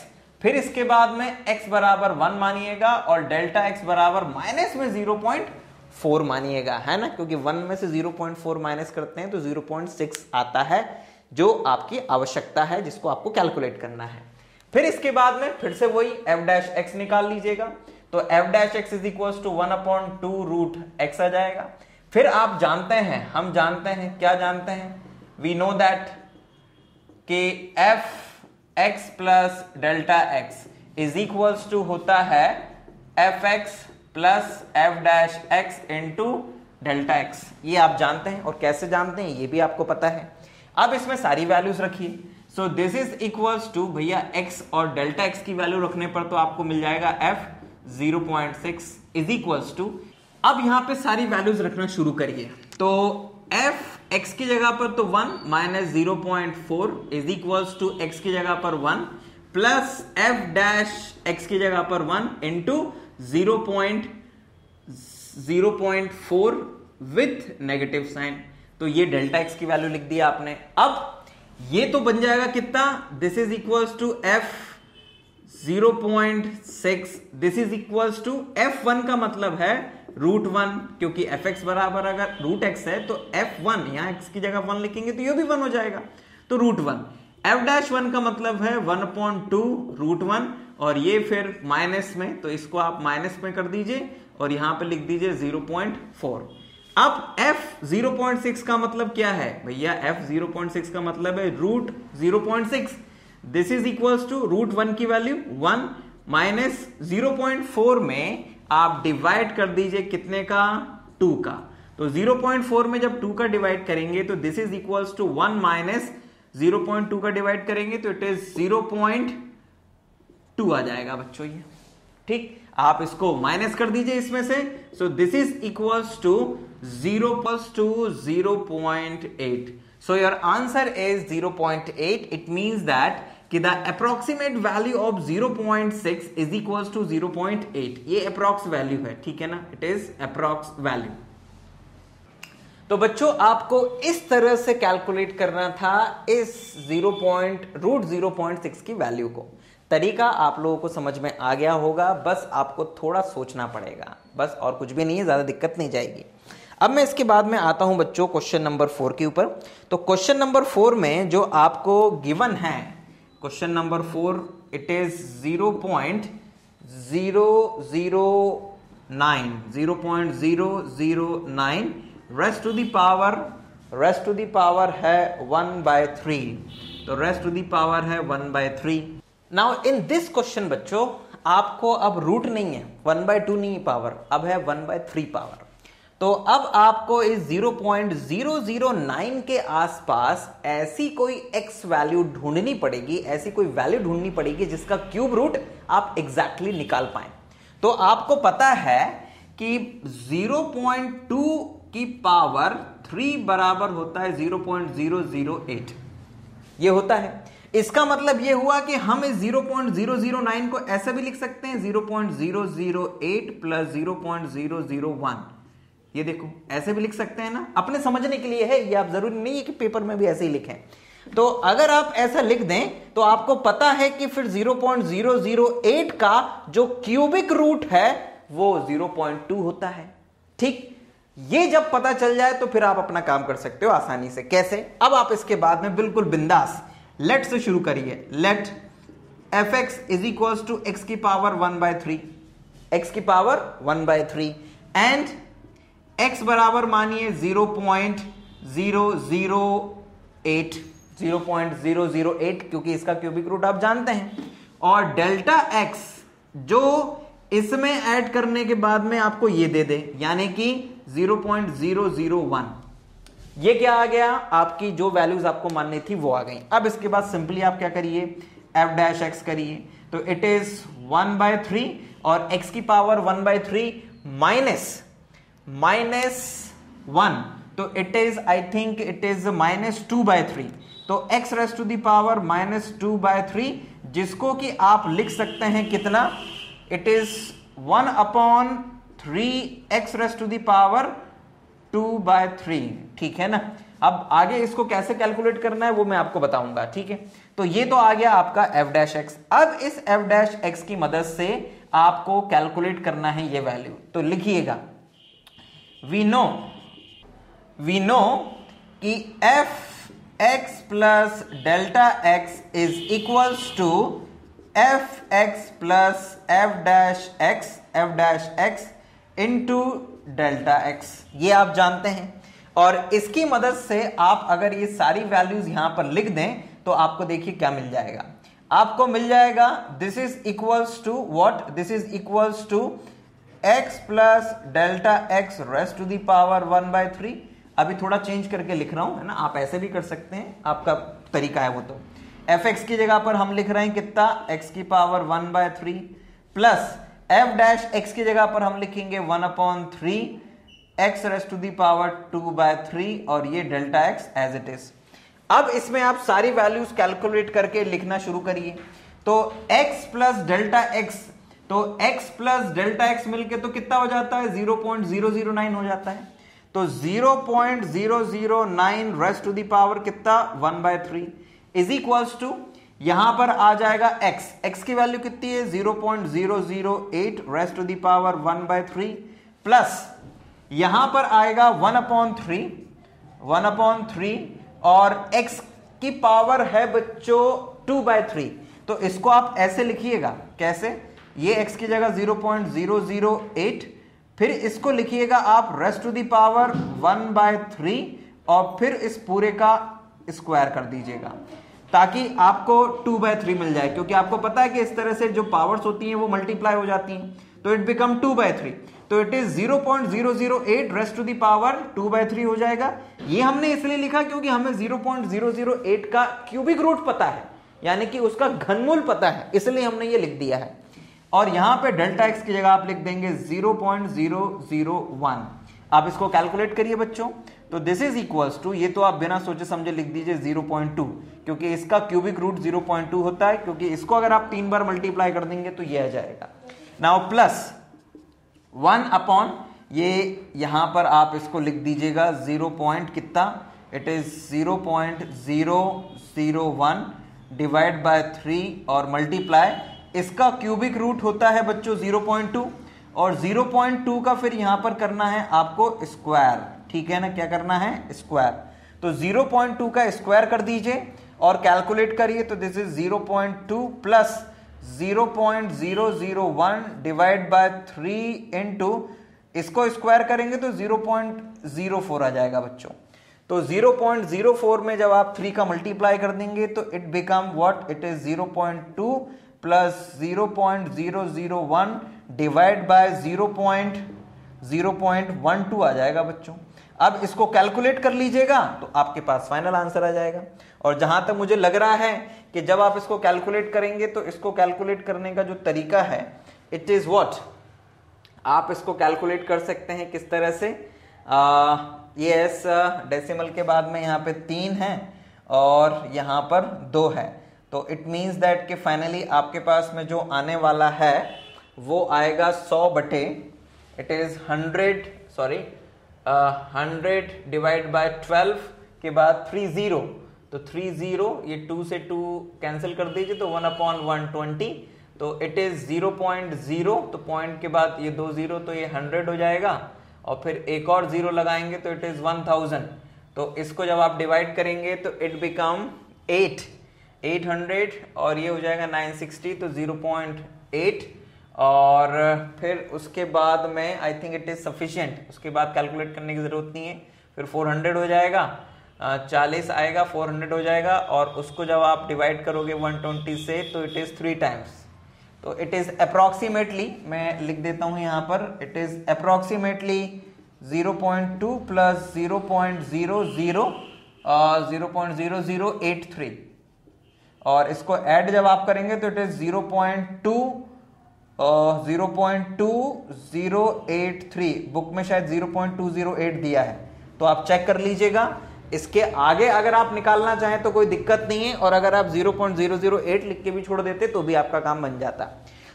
फिर इसके बाद में x बराबर 1 मानिएगा और डेल्टा x बराबर माइनस में 0.4 मानिएगा, है ना, क्योंकि 1 में से 0.4 माइनस करते हैं तो 0.6 आता है, जो आपकी आवश्यकता है, जिसको आपको कैलकुलेट करना है। फिर इसके बाद में फिर से वही f डैश x निकाल लीजिएगा, तो f dash x is equal to 1/2 root x आ जाएगा। फिर आप जानते हैं, हम जानते हैं, क्या जानते हैं, वी नो दैट कि f x plus delta x is equal to होता है f x plus f dash x into delta x। ये आप जानते हैं, और कैसे जानते हैं ये भी आपको पता है। अब इसमें सारी वैल्यूज रखिए, so this is equals to भैया x और डेल्टा x की वैल्यू रखने पर तो आपको मिल जाएगा f 0.6 इज इक्वल्स टू, अब यहां पे सारी वैल्यूज रखना शुरू करिए, तो f x की जगह पर तो 1 minus 0.4 is equals to x की जगह पर 1 प्लस f डैश x की जगह पर 1 इंटू 0.4 विथ नेगेटिव साइन, तो ये डेल्टा x की वैल्यू लिख दिया आपने। अब ये तो बन जाएगा कितना, this is equals to f 0.6, this is equals to f1 का मतलब है रूट 1, क्योंकि fx बराबर अगर रूट x है तो f1 यहां x की जगह 1 लिखेंगे तो ये भी 1 हो जाएगा, तो रूट 1। f डैश 1 का मतलब है 1/2 रूट 1, और ये फिर माइनस में, तो इसको आप माइनस में कर दीजिए और यहां पे लिख दीजिए 0.4। अब f 0.6 का मतलब क्या है भैया, f 0.6 का मतलब है root 0.6, this is equals to root 1 की वैल्यू 1 माइनस 0.4 में आप डिवाइड कर दीजिए कितने का, 2 का, तो 0.4 में जब 2 का डिवाइड करेंगे तो this is equals to 1 minus 0.2 का डिवाइड करेंगे तो इट इज 0.2 आ जाएगा बच्चों ये, ठीक। आप इसको माइनस कर दीजिए इसमें से, so this is equals to 0.8, so your answer is 0.8। it means that कि the approximate value of 0.6 is equals to 0.8, ये अप्रॉक्स वैल्यू है, ठीक है ना, इट इज अप्रॉक्स वैल्यू। तो बच्चों आपको इस तरह से कैलकुलेट करना था इस 0.6 की वैल्यू को। तरीका आप लोगों को समझ में आ गया होगा, बस आपको थोड़ा सोचना पड़ेगा, बस, और कुछ भी नहीं है, ज्यादा दिक्कत नहीं जाएगी। अब मैं इसके बाद में आता हूं बच्चों क्वेश्चन नंबर 4 के ऊपर। तो क्वेश्चन नंबर 4 में जो आपको गिवन है, question number 4 it is 0.009 raised to the power है 1/3, तो रेस्ट टू द पावर है 1/3। नाउ इन दिस क्वेश्चन बच्चों आपको अब रूट नहीं है, 1/2 नहीं पावर, अब है 1/3 पावर। तो अब आपको इस 0.009 के आसपास ऐसी कोई x वैल्यू ढूंढनी पड़ेगी, ऐसी कोई वैल्यू ढूंढनी पड़ेगी जिसका क्यूब रूट आप एग्जैक्टली निकाल पाए। तो आपको पता है कि 0.2 की पावर 3 बराबर होता है 0.008, ये होता है। इसका मतलब ये हुआ कि हम इस 0.009 को ऐसे भी लिख सकते हैं 0.008 प्लस 0.001, ये देखो ऐसे भी लिख सकते हैं ना, अपने समझने के लिए है ये, आप जरूरी नहीं है कि पेपर में भी ऐसे ही लिखें। तो अगर आप ऐसा लिख दें तो आपको पता है कि फिर 0.008 का जो क्यूबिक रूट है वो 0.2 होता है, ठीक। ये जब पता चल जाए तो फिर आप अपना काम कर सकते हो आसानी से। कैसे, अब आप इसके बाद में बिल्कुल बिंदास लेट से शुरू करिए। Let fx is equals to x की पावर 1/3, x की पावर 1/3 एंड x बराबर मानिए 0.008, क्योंकि इसका क्यूबिक रूट आप जानते हैं, और डेल्टा x जो इसमें ऐड करने के बाद में आपको ये दे दे, यानी कि 0.001। ये क्या आ गया, आपकी जो वैल्यूज आपको माननी थी वो आ गई। अब इसके बाद सिंपली आप क्या करिए, f डैश x करिए, तो इट इज 1/3 और x की पावर 1/3 माइनस 1, तो it is, I think it is -2/3, तो x raised to the power -2/3, जिसको कि आप लिख सकते हैं कितना, it is 1/3 x raised to the power 2/3, ठीक है ना। अब आगे इसको कैसे कैलकुलेट करना है वो मैं आपको बताऊंगा, ठीक है। तो ये तो आ गया आपका f डैश x। अब इस f डैश x की मदद से आपको कैलकुलेट करना है ये वैल्यू, तो लिखिएगा, वी नो कि f x plus delta x is equals to F x plus f dash x into delta x, ये आप जानते हैं। और इसकी मदद से आप अगर ये सारी वैल्यूज यहां पर लिख दें तो आपको देखिए क्या मिल जाएगा। आपको मिल जाएगा this is equals to what, this is equals to x plus delta x raised to the power 1/3। अभी थोड़ा चेंज करके लिख रहा हूं, है ना, आप ऐसे भी कर सकते हैं, आपका तरीका है वो। तो एफ एक्स की जगह पर हम लिख रहे हैं कितना, x की power 1/3 plus f dash x की जगह पर हम लिखेंगे 1/3 x raised to the power 2/3 और ये delta x as it is. अब इसमें आप सारी वैल्यूज कैलकुलेट करके लिखना शुरू करिए। तो x प्लस डेल्टा x, तो x प्लस डेल्टा x मिलके तो कितना हो जाता है, 0.009 हो जाता है। तो 0.009 रेस्ट टू द पावर कितना, 1/3 इज इक्वल्स टू, यहां पर आ जाएगा x की वैल्यू कितनी है, 0.008 raised to the power 1/3 plus यहां पर आएगा 1/3 और x की पावर है बच्चों 2/3। तो इसको आप ऐसे लिखिएगा, कैसे, ये x की जगह 0.008, फिर इसको लिखिएगा आप रेस्ट टू द पावर 1/3 और फिर इस पूरे का स्क्वायर कर दीजिएगा ताकि आपको 2/3 मिल जाए, क्योंकि आपको पता है कि इस तरह से जो पावर्स होती हैं वो मल्टीप्लाई हो जाती हैं, तो इट बिकम 2/3। तो it is 0.008 raised to the power 2/3 हो जाएगा। ये हमने इसलिए लिखा क्योंकि हमें 0.008 का क्यूबिक रूट पता है, यानी कि उसका घनमूल पता है, इसलिए हमने ये लिख दिया है। और यहां पे डेल्टा एक्स की जगह आप लिख देंगे 0.001। आप इसको कैलकुलेट करिए बच्चों, तो दिस इज इक्वल्स टू, ये तो आप बिना सोचे समझे लिख दीजिए 0.2, क्योंकि इसका क्यूबिक रूट 0.2 होता है, क्योंकि इसको अगर आप 3 बार मल्टीप्लाई कर देंगे तो ये आ जाएगा। नाउ प्लस 1 अपॉन, ये यहां पर आप इसको लिख दीजिएगा 0 पॉइंट कितना, इट इज 0.001 डिवाइड बाय 3 और मल्टीप्लाई, इसका क्यूबिक रूट होता है बच्चों 0.2 और 0.2 का फिर यहां पर करना है आपको स्क्वायर, ठीक है ना, क्या करना है, स्क्वायर। तो 0.2 का स्क्वायर कर दीजिए और कैलकुलेट करिए, तो this is 0.2 plus 0.001 divide by 3 into, इसको स्क्वायर करेंगे तो 0.04 आ जाएगा बच्चों। तो 0.04 में जब आप 3 का मल्टीप्लाई कर देंगे तो it become what, it is 0.2 plus 0.001 divide by 0.012 आ जाएगा बच्चों। अब इसको कैलकुलेट कर लीजिएगा तो आपके पास फाइनल आंसर आ जाएगा। और जहां तक मुझे लग रहा है कि जब आप इसको कैलकुलेट करेंगे तो इसको कैलकुलेट करने का जो तरीका है, इट इज व्हाट, आप इसको कैलकुलेट कर सकते हैं किस तरह से, ये डेसिमल के बाद में यहाँ पे 3 है और यहाँ पर 2 है, तो इट मीन्स दैट कि फाइनली आपके पास में जो आने वाला है वो आएगा 100 बटे, इट इज 100 डिवाइड बाय 12 के बाद 30, तो 30, ये 2 से 2 कैंसिल कर दीजिए तो 1/120, तो इट इज 0.0, तो पॉइंट के बाद ये 2 0, तो ये 100 हो जाएगा और फिर एक और 0 लगाएंगे तो इट इज 1000। तो इसको जब आप डिवाइड करेंगे तो इट बिकम 800 और ये हो जाएगा 960, तो 0.8 और फिर उसके बाद में आई थिंक इट इज सफिशिएंट, उसके बाद कैलकुलेट करने की जरूरत नहीं है। फिर 400 हो जाएगा, 40 आएगा, 400 हो जाएगा और उसको जब आप डिवाइड करोगे 120 से तो इट इज 3 टाइम्स, तो इट इज अप्रोक्सीमेटली, मैं लिख देता हूं यहां पर, इट इज अप्रोक्सीमेटली 0.2 प्लस 0.0083 और इसको ऐड जब आप करेंगे तो इट इज 0.2083, बुक में शायद 0.208 दिया है, तो आप चेक कर लीजिएगा। इसके आगे अगर आप निकालना चाहें तो कोई दिक्कत नहीं है, और अगर आप 0.008 लिख के भी छोड़ देते तो भी आपका काम बन जाता।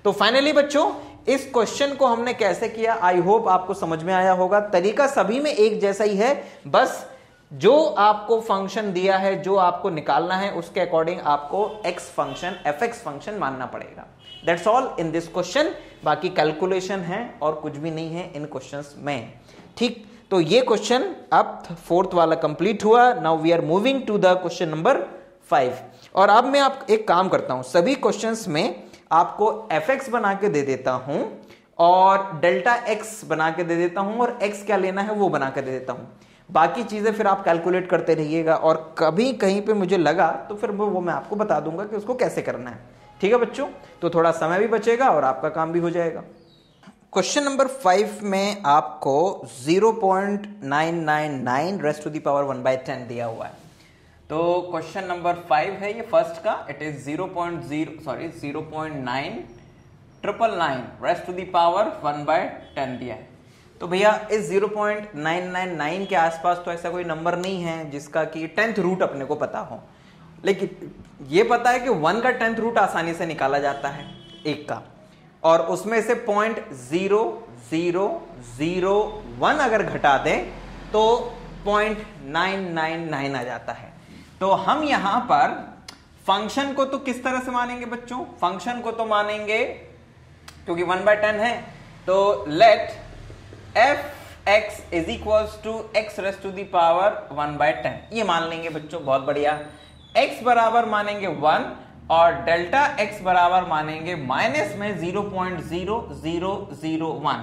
तो फाइनली बच्चों इस क्वेश्चन को हमने कैसे किया, आई होप आपको समझ में आया होगा। तरीका सभी में एक जैसा ही है, बस जो आपको फंक्शन दिया है, जो आपको निकालना है, उसके अकॉर्डिंग आपको x फंक्शन, fx फंक्शन मानना पड़ेगा। That's all in this question. बाकी कैलकुलेशन है और कुछ भी नहीं है इन क्वेश्चंस में, ठीक। तो ये क्वेश्चन अब 4th वाला कंप्लीट हुआ। Now we are moving to the question number 5। और अब मैं आप एक काम करता हूं, सभी क्वेश्चंस में आपको fx बना के दे देता हूं और डेल्टा x बना के दे देता हूं और x क्या लेना है वो बना के दे देता हूं। बाकी चीजें फिर आप कैलकुलेट करते रहिएगा और कभी कहीं पे मुझे लगा तो फिर वो मैं आपको बता दूंगा कि उसको कैसे करना है। ठीक है बच्चों, तो थोड़ा समय भी बचेगा और आपका काम भी हो जाएगा। क्वेश्चन नंबर 5 में आपको 0.999 रेज़ टू द पावर 1/10 दिया हुआ है। तो क्वेश्चन नंबर 5 है ये फर्स्ट का, it is 0.999 raise to the power 1/10 दिया है। तो भैया इस 0.999 के आसपास तो ऐसा कोई नंबर नहीं है जिसका कि 10th रूट अपने को पता हो, लेकिन ये पता है कि 1 का 10th रूट आसानी से निकाला जाता है 1 का, और उसमें से 0.0001 अगर घटा दें तो 0.999 आ जाता है। तो हम यहां पर फंक्शन को तो किस तरह से मानेंगे बच्चों, फंक्शन को तो मानेंगे क्योंकि 1/10 है तो let f(x) is equals to x raise to the power 1/10 ये मान लेंगे बच्चों, बहुत बढ़िया। x बराबर मानेंगे 1 और डेल्टा x बराबर मानेंगे माइनस में 0.0001,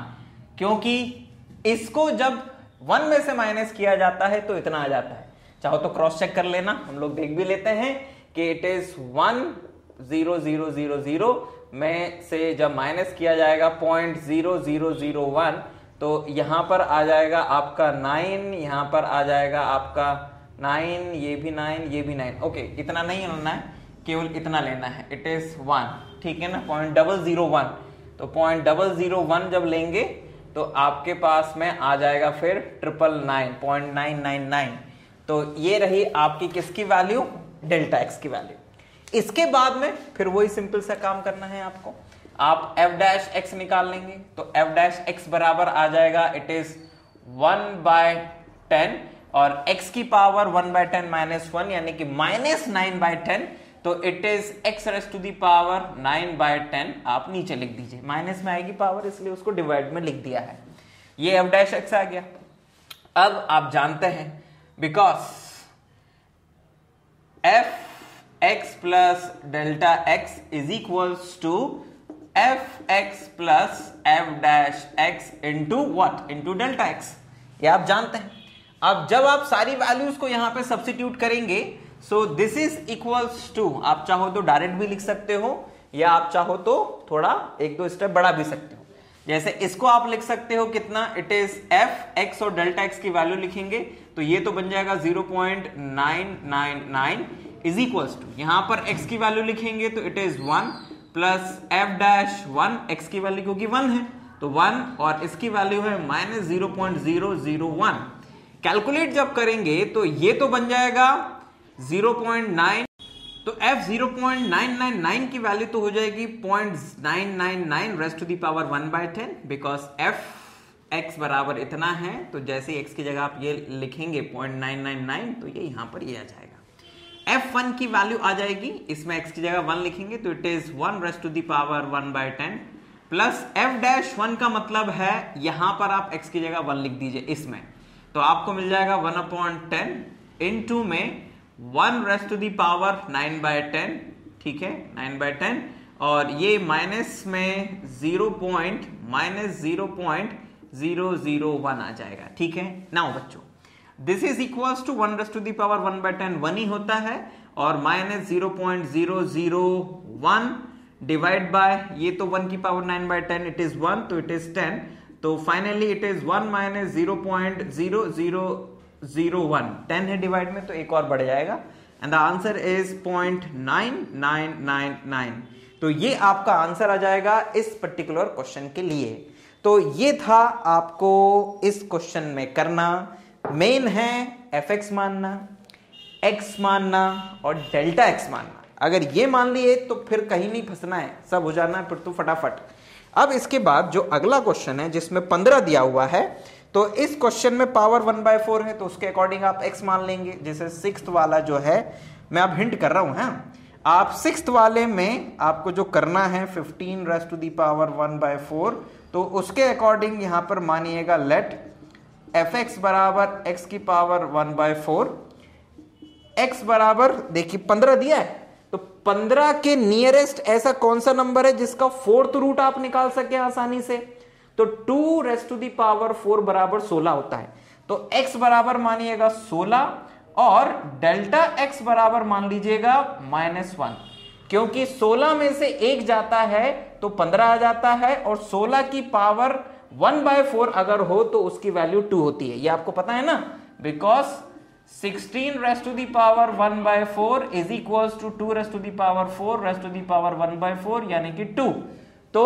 क्योंकि इसको जब 1 में से माइनस किया जाता है तो इतना आ जाता है। चाहो तो क्रॉस चेक कर लेना, हम लोग देख भी लेते हैं कि इट इज 1.0000 में से जब माइनस किया जाएगा 0.0001 तो यहां पर आ जाएगा आपका 9, यहां पर आ जाएगा आपका 9, ये भी 9, ये भी 9। ओके, इतना नहीं लेना है, केवल इतना लेना है, इट इज 1, ठीक है ना, 0.001। तो 0.001 जब लेंगे तो आपके पास में आ जाएगा फिर 999.999। तो ये रही आपकी किसकी वैल्यू, डेल्टा एक्स की वैल्यू। इसके बाद में फिर वही सिंपल सा काम करना है आपको, आप f' निकाल लेंगे तो f' बराबर आ जाएगा, इट इज 1/10 और x की पावर 1/10 -1 यानी कि -9/10, तो it is x raise to the power 9/10। आप नीचे लिख दीजिए, माइनस में आएगी पावर इसलिए उसको डिवाइड में लिख दिया है, ये f' आ गया। अब आप जानते हैं because f(x) plus delta x is equals to f(x) plus f' into what, into delta x, ये आप जानते हैं। अब जब आप सारी वैल्यूज को यहां पे सब्स्टिट्यूट करेंगे so this is equals to, आप चाहो तो डायरेक्ट भी लिख सकते हो या आप चाहो तो थोड़ा 1-2 स्टेप बढ़ा भी सकते हो। जैसे इसको आप लिख सकते हो कितना, इट इज f(x) और डेल्टा x की वैल्यू लिखेंगे तो ये तो बन जाएगा 0.999 इज इक्वल्स टू, यहां पर x की वैल्यू लिखेंगे तो it is 1 plus f'1, x की वैल्यू क्योंकि 1 है तो 1 और इसकी वैल्यू है -0.001। कैलकुलेट जब करेंगे तो ये तो बन जाएगा 0.9, तो f 0.999 की वैल्यू तो हो जाएगी 0.999 raise to the power 1/10, because f(x) बराबर इतना है तो जैसे x की जगह आप ये लिखेंगे 0.999 तो ये यहां पर ये आ जाएगा। f1 की वैल्यू आ जाएगी, इसमें x की जगह 1 लिखेंगे तो it is 1 raise to the power 1/10 plus f'1 का मतलब है यहां पर आप x की जगह 1 लिख दीजिए इसमें, तो आपको मिल जाएगा 1/10 इनटू में 1 रेज़ टू द पावर 9/10, ठीक है 9/10, और ये माइनस में -0.001 आ जाएगा, ठीक है। नाउ बच्चों this is equals to 1 raise to the power 1/10 1 ही होता है और -0.001 डिवाइड बाय ये तो 1 की पावर 9/10 इट इज 1 तो इट इज 10, तो फाइनली इट इज 1 - 0.0001, 10 है डिवाइड में तो एक और बढ़ जाएगा एंड द आंसर इज 0.9999। तो ये आपका आंसर आ जाएगा इस पर्टिकुलर क्वेश्चन के लिए। तो ये था आपको इस क्वेश्चन में करना, मेन है f(x) मानना, x मानना और डेल्टा x मानना। अगर ये मान लिए तो फिर कहीं नहीं फंसना है, सब हो जाना है फिर तो फटाफट। अब इसके बाद जो अगला क्वेश्चन है जिसमें 15 दिया हुआ है, तो इस क्वेश्चन में पावर 1/4 है तो उसके अकॉर्डिंग आप x मान लेंगे। जैसे 6th वाला जो है, मैं अब हिंट कर रहा हूं, हाँ आप 6th वाले में आपको जो करना है 15 रेज़ टू द पावर 1/4, तो उसके अकॉर्डिंग यहां पर मानिएगा लेट f(x) बराबर x की पावर 1/4, x बराबर देखिए 15 दिया है तो 15 के नियरेस्ट ऐसा कौन सा नंबर है जिसका फोर्थ रूट आप निकाल सके आसानी से? तो 2⁴ बराबर 16 होता है। तो x बराबर मानिएगा 16 और डेल्टा x बराबर मान लीजिएगा -1, क्योंकि 16 में से 1 जाता है तो 15 आ जाता है, और 16 की पावर 1/4 अगर हो तो उसकी वैल्यू 2 होती है। ये आपको पता है ना, बिकॉज 16⁻⁴ 1/4 इज इक्वल्स टू 2⁻⁴ 1/4 यानी कि 2। तो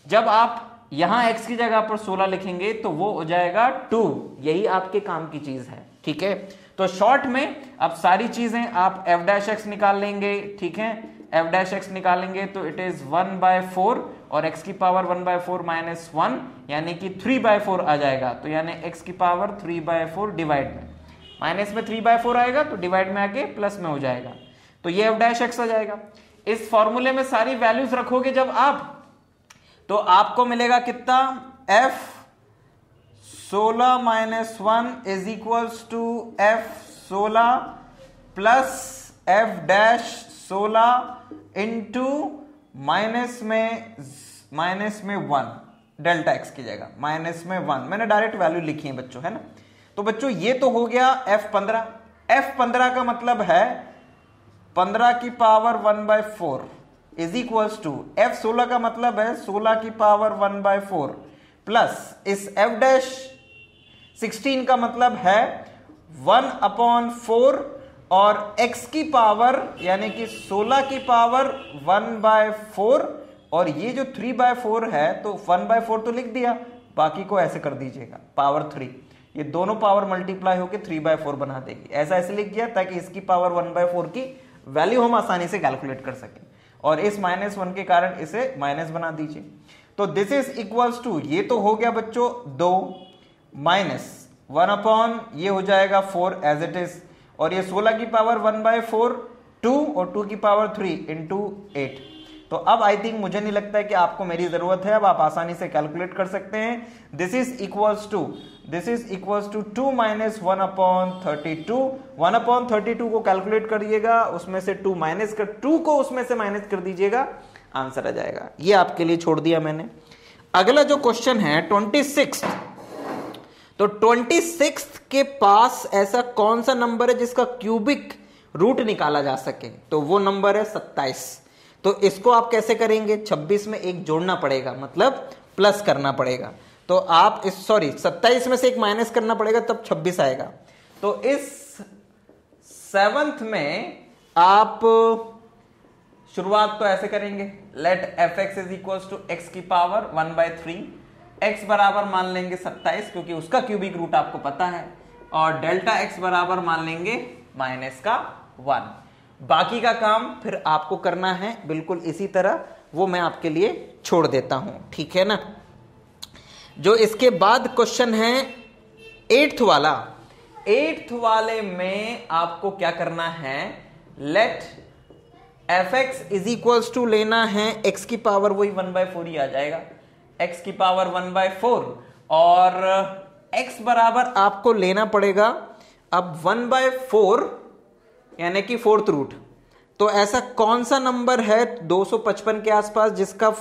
जब आप यहां x की जगह पर 16 लिखेंगे तो वो हो जाएगा 2। यही आपके काम की चीज है, ठीक है। तो शॉर्ट में अब सारी चीजें आप f' निकाल लेंगे, ठीक है। f' निकालेंगे तो इट इज 1/4 और x की पावर 1/4 -1 यानी कि 3/4 आ जाएगा। तो यानी x की पावर 3/4 डिवाइड में, माइनस में 3/4 आएगा तो डिवाइड में आके प्लस में हो जाएगा। तो ये f' आ जाएगा। इस फॉर्मूले में सारी वैल्यूज रखोगे जब आप, तो आपको मिलेगा कितना? f16 - 1 is equals to f16 plus f' into minus में 1 डेल्टा x की जगह माइनस में 1। मैंने डायरेक्ट वैल्यू लिखी है बच्चों, है ना। तो बच्चों ये तो हो गया f15। f15 का मतलब है 15 की power 1/4 is equals to f16 का मतलब है 16 की पावर 1/4 प्लस इस f' 16 का मतलब है 1/4 और x की पावर यानी कि 16 की पावर 1/4, और ये जो 3/4 है तो 1/4 तो लिख दिया, बाकी को ऐसे कर दीजिएगा पावर 3। ये दोनों पावर मल्टीप्लाई होकर 3/4 बना देगी। ऐसा ऐसे लिख दिया ताकि इसकी पावर 1/4 की वैल्यू हम आसानी से कैलकुलेट कर सकें, और इस -1 के कारण इसे माइनस बना दीजिए। तो दिस इज इक्वल्स टू, ये तो हो गया बच्चों 2 माइनस 1 ये हो जाएगा 4 एज इट इज, और ये 16 की पावर 1/4 2 और 2 की पावर 3 इंटू 8। तो अब आई थिंक मुझे नहीं लगता है कि आपको मेरी जरूरत है, अब आप आसानी से कैलकुलेट कर सकते हैं। This is equals to 2 minus 1/32। 1/32 को कैलकुलेट करिएगा, उसमें से 2 माइनस कर 2 को उसमें से माइनस कर दीजिएगा, आंसर आ जाएगा। ये आपके लिए छोड़ दिया मैंने। अगला जो क्वेश्चन है 26, तो 26 के पास ऐसा कौन सा नंबर है जिसका क्यूबिक रूट निकाला जा सके? तो वो नंबर है 27। तो इसको आप कैसे करेंगे? 26 में एक जोड़ना पड़ेगा, मतलब प्लस करना पड़ेगा। तो आप 27 में से एक माइनस करना पड़ेगा, तब 26 आएगा। तो इस 7th में आप शुरुआत तो ऐसे करेंगे, let fx is equals to x की पावर 1/3। x बराबर मान लेंगे 27 क्योंकि उसका क्यूबिक रूट आपको पता है, और डेल्टा x बराबर मान लेंगे -1। बाकी का काम फिर आपको करना है बिल्कुल इसी तरह, वो मैं आपके लिए छोड़ देता हूं, ठीक है ना। जो इसके बाद क्वेश्चन है 8th वाला, 8th वाले में आपको क्या करना है? Let fx is equals to लेना है x की पावर वही 1/4 ही आ जाएगा, x की पावर 1/4, और x बराबर आपको लेना पड़ेगा अब 1/4 यानी कि 4th रूट। तो ऐसा कौन सा नंबर है 255 के आसपास जिसका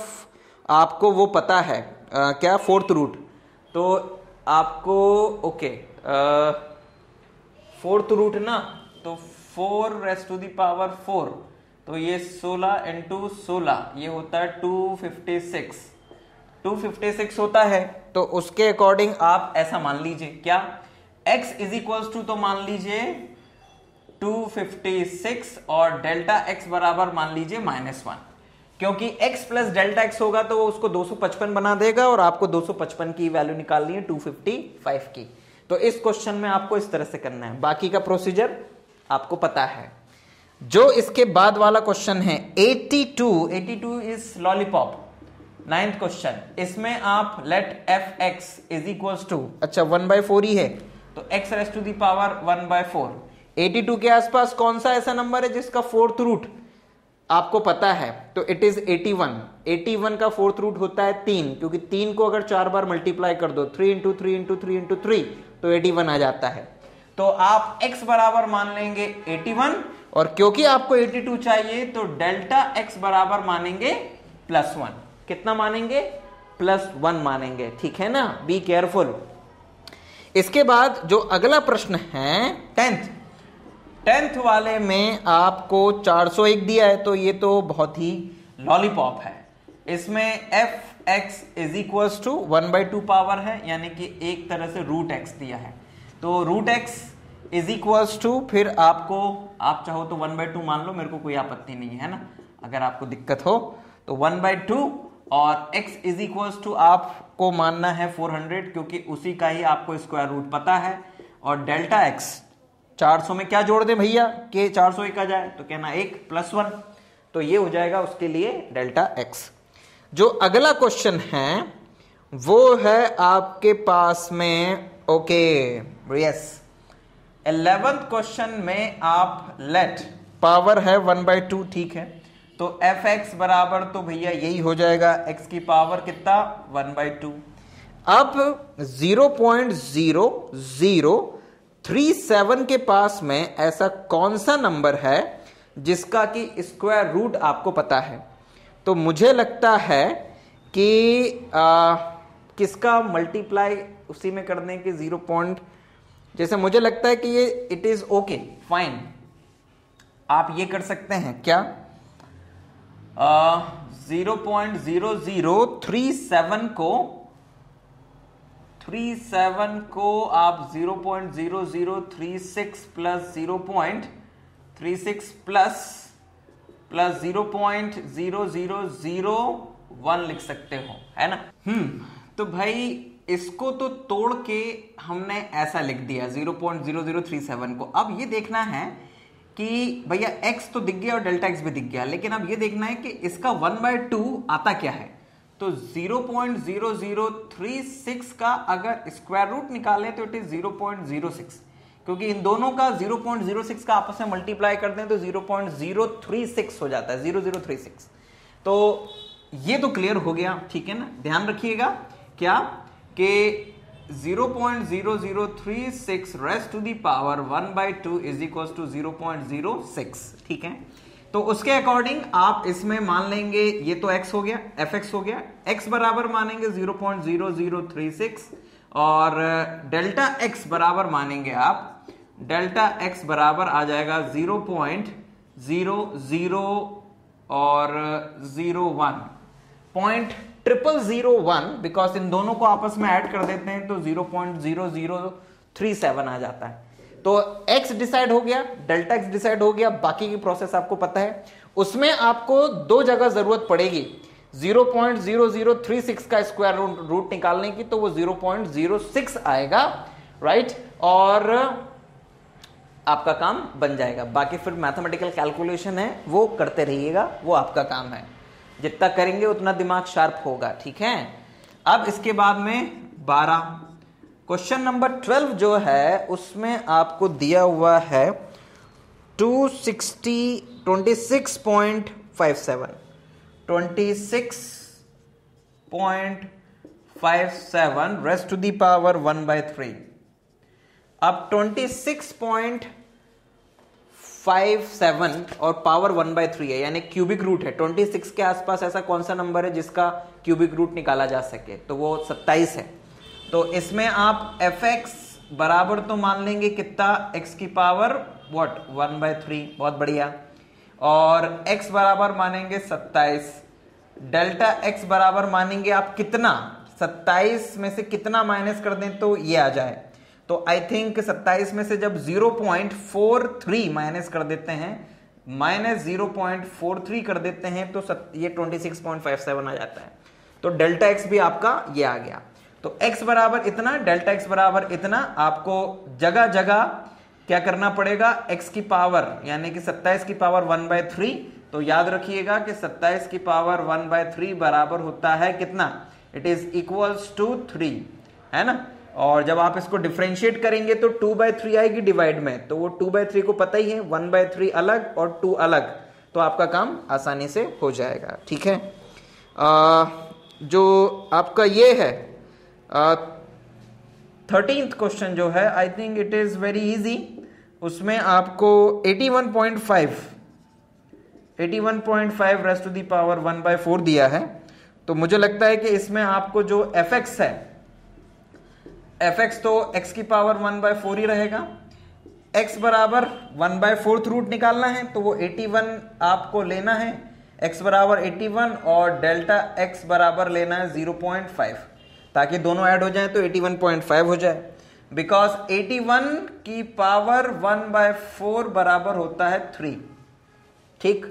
आपको वो पता है क्या 4th रूट? तो आपको ओके 4th रूट ना, तो 4⁻⁴, तो ये 16 इंटू 16 ये होता है 256 होता है। तो उसके अकॉर्डिंग आप ऐसा मान लीजिए, क्या x इज इक्वल्स टू, तो मान लीजिए 256 और डेल्टा x बराबर मान लीजिए -1, क्योंकि x प्लस डेल्टा x होगा तो वो उसको 255 बना देगा, और आपको 255 की वैल्यू निकालनी है 255 की। तो इस क्वेश्चन में आपको इस तरह से करना है, बाकी का प्रोसीजर आपको पता है। जो इसके बाद वाला क्वेश्चन है 82 इज लॉलीपॉप, 9th क्वेश्चन। इसमें आप let fx is equals to, अच्छा 1/4 ही है तो x raise to the power 1/4। 82 के आसपास कौन सा ऐसा नंबर है जिसका 4th रूट आपको पता है? तो इट इज 81 का 4th रूट होता है 3, क्योंकि 3 को अगर 4 बार मल्टीप्लाई कर दो 3 इंटू 3 इंटू 3 इंटू 3 तो 81 आ जाता है। तो आप x बराबर मान लेंगे 81 और क्योंकि आपको 82 चाहिए तो डेल्टा x बराबर मानेंगे +1। कितना मानेंगे? +1 मानेंगे, ठीक है ना, बी केयरफुल। इसके बाद जो अगला प्रश्न है 10th वाले में आपको 401 दिया है, तो ये तो बहुत ही लॉलीपॉप है। इसमें fx is equals to 1/2 power है, यानी कि एक तरह से √x दिया है, तो √x इज इक्वल्स टू, फिर आपको आप चाहो तो 1/2 मान लो, मेरे को कोई आपत्ति नहीं है ना, अगर आपको दिक्कत हो तो 1/2, और x इज इक्वल्स टू आपको मानना है 400, क्योंकि उसी का ही आपको स्क्वायर रूट पता है। और डेल्टा x 400 में क्या जोड़ दे भैया कि 401 आ जाए, तो कहना 1 + 1, तो ये हो जाएगा उसके लिए डेल्टा x। जो अगला क्वेश्चन है वो है आपके पास में, ओके यस, 11th क्वेश्चन में आप लेट पावर है 1/2, ठीक है, तो fx बराबर तो भैया यही हो जाएगा, x की पावर कितना 1/2। अब 0.0037 के पास में ऐसा कौन सा नंबर है जिसका कि स्क्वायर रूट आपको पता है, तो मुझे लगता है कि किसका मल्टीप्लाई उसी में करने के 0. जैसे मुझे लगता है कि ये इट इज ओके फाइन, आप ये कर सकते हैं क्या, 0.0037 को आप 0.0036 प्लस 0.36 प्लस 0.0001 लिख सकते हो, है ना। तो भाई इसको तो तोड़ के हमने ऐसा लिख दिया 0.0037 को। अब ये देखना है कि भैया x तो दिख गया और डेल्टा x भी दिख गया, लेकिन अब ये देखना है कि इसका 1/2 आता क्या है, तो 0.0036 का अगर स्क्वायर रूट निकालें तो इट इज 0.06, क्योंकि इन दोनों का 0.06 का आपस में मल्टीप्लाई करते हैं तो 0.036 हो जाता है, 0036। तो ये तो क्लियर हो गया, ठीक है ना। ध्यान रखिएगा क्या कि 0.0036 raised to the power 1/2 is equal to 0.06, ठीक है। तो उसके अकॉर्डिंग आप इसमें मान लेंगे, ये तो x हो गया, fx हो गया, x बराबर मानेंगे 0.0036 और डेल्टा x बराबर मानेंगे आप, डेल्टा x बराबर आ जाएगा 0.00 और 0.001, बिकॉज इन दोनों को आपस में ऐड कर देते हैं तो 0.0037 आ जाता है। तो x डिसाइड हो गया, डेल्टा x डिसाइड हो गया, बाकी की प्रोसेस आपको पता है। उसमें आपको दो जगह जरूरत पड़ेगी 0.0036 का स्क्वायर रूट निकालने की, तो वो 0.06 आएगा, राइट, और आपका काम बन जाएगा। बाकी फिर मैथमेटिकल कैलकुलेशन है वो करते रहिएगा, वो आपका काम है, जितना करेंगे उतना दिमाग शार्प होगा, ठीक है। अब इसके बाद में 12 क्वेश्चन नंबर 12 जो है उसमें आपको दिया हुआ है 26.57 रेस्ट टू दी पावर 1/3। अब 26.57 और पावर 1/3 है, यानी क्यूबिक रूट है। 26 के आसपास ऐसा कौन सा नंबर है जिसका क्यूबिक रूट निकाला जा सके, तो वो 27 है। तो इसमें आप fx बराबर तो मान लेंगे कितना, x की पावर 1/3, बहुत बढ़िया, और x बराबर मानेंगे 27, डेल्टा x बराबर मानेंगे आप कितना, 27 में से कितना माइनस कर दें तो ये आ जाए, तो आई थिंक 27 में से जब 0.43 माइनस कर देते हैं, -0.43 कर देते हैं, तो ये 26.57 आ जाता है। तो डेल्टा x भी आपका ये आ गया। तो x बराबर इतना, डेल्टा x बराबर इतना, आपको जगह जगह क्या करना पड़ेगा, x की पावर यानी कि 27 की पावर 1/3। तो याद रखिएगा कि 27 की पावर 1/3 बराबर होता है कितना, इट इज इक्वल्स टू 3, है ना। और जब आप इसको डिफरेंशिएट करेंगे तो 2/3 आएगी डिवाइड में, तो वो 2/3 को पता ही है, 1/3 अलग और 2 अलग, तो आपका काम आसानी से हो जाएगा, ठीक है। जो आपका ये है 13th क्वेश्चन जो है, आई think it is very easy. उसमें आपको 81.5 रेस्ट टू दी पावर 1/4 दिया है। तो मुझे लगता है कि इसमें आपको जो fx है, fx तो x की पावर 1/4 ही रहेगा। x बराबर 1/4 रूट निकालना है, तो वो 81 आपको लेना है, x बराबर 81 और डेल्टा x बराबर लेना है 0.5, ताकि दोनों ऐड हो जाए तो 81.5 हो जाए। बिकॉज 81 की पावर 1/4 बराबर होता है 3। ठीक,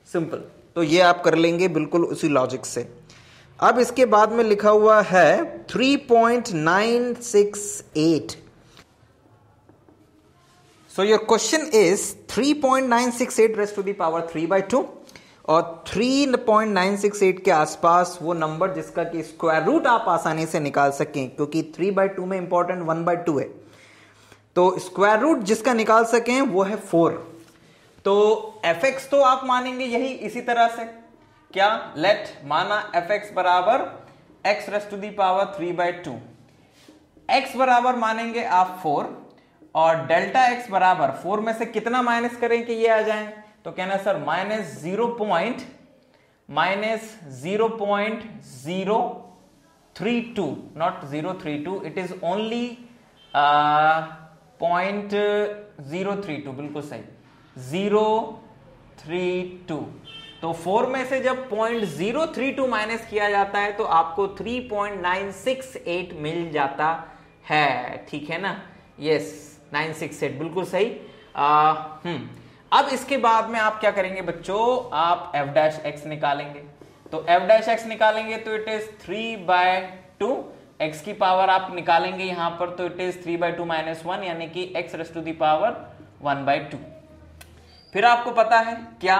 सिंपल। तो ये आप कर लेंगे बिल्कुल उसी लॉजिक से। अब इसके बाद में लिखा हुआ है 3.968। So your question is 3.968 raised to the power 3/2 और 3.968 के आसपास वो नंबर जिसका कि स्क्वायर रूट आप आसानी से निकाल सकें, क्योंकि 3/2 में इंपॉर्टेंट 1/2 है, तो स्क्वायर रूट जिसका निकाल सकें वो है 4। तो fx तो आप मानेंगे यही इसी तरह से, क्या लेट माना fx बराबर x raised to the power 3/2, x बराबर मानेंगे आप 4 और डेल्टा x बराबर 4 में से कितना माइनस करें कि ये आ जाए, तो कहना sir -0.032, not 032, it is only 0.032, बिल्कुल सही 032। तो 4 में से जब 0.032 माइनस किया जाता है तो आपको 3.968 मिल जाता है। ठीक है ना, यस 968 बिल्कुल सही। अब इसके बाद में आप क्या करेंगे बच्चों, आप f' निकालेंगे। तो f' निकालेंगे तो इट इज 3/2, x की पावर आप निकालेंगे यहां पर तो इट इज 3/2 - 1 यानी कि x raise to the power 1/2। फिर आपको पता है क्या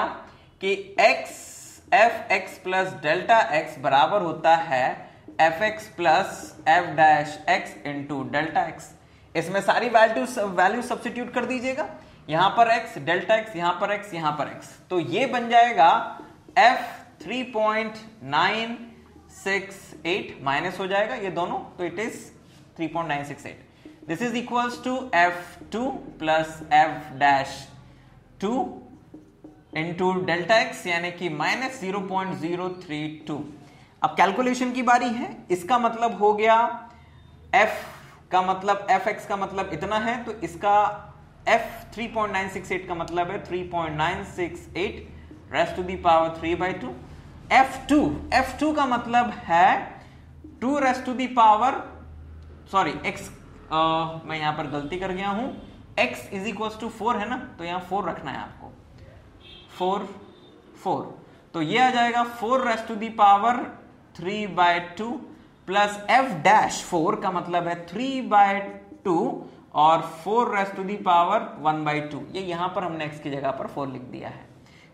कि fx प्लस डेल्टा x बराबर होता है fx plus f' into delta x। इसमें सारी वैल्यू सब्स्टिट्यूट कर दीजिएगा, यहां पर x, डेल्टा x, यहां पर x, यहां पर x, तो ये बन जाएगा f 3.968 माइनस हो जाएगा ये दोनों, तो it is 3.968। This is equals to f2 plus f' 2 into delta x यानी कि -0.032। अब कैलकुलेशन की बारी है, इसका मतलब हो गया f का मतलब fx का मतलब इतना है, तो इसका f 3.968 का मतलब है 3.968 rays to the power 3/2। f2 का मतलब है 2 raise to the power, sorry x, मैं यहां पर गलती कर गया हूं, x इज इक्वल टू 4 है ना, तो यहां 4 रखना है आपको, 4, तो ये आ जाएगा 4 raise to the power 3/2 plus f' का मतलब है 3/2 और 4 रेज़ टू दी पावर 1/2। ये यहां पर हमने x की जगह पर 4 लिख दिया है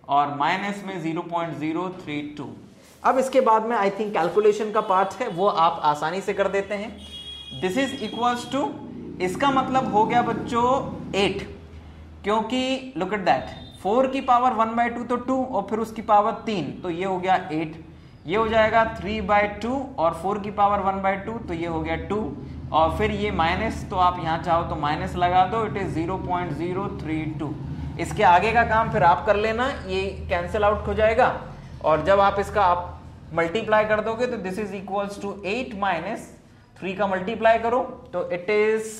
और माइनस में 0.032। अब इसके बाद में आई थिंक कैलकुलेशन का पार्ट है, वो आप आसानी से कर देते हैं। दिस इज इक्वल्स टू, इसका मतलब हो गया बच्चों 8, क्योंकि लुक एट दैट, 4 की पावर 1/2 तो 2 और फिर उसकी पावर 3, तो ये हो गया 8, ये हो जाएगा 3/2 और 4 की पावर 1/2 तो ये हो गया 2 और फिर ये माइनस, तो आप यहां चाहो तो माइनस लगा दो, इट इज 0.032। इसके आगे का काम फिर आप कर लेना, ये कैंसिल आउट हो जाएगा और जब आप इसका आप मल्टीप्लाई कर दोगे तो this is equals to 8 minus 3 का मल्टीप्लाई करो तो इट इज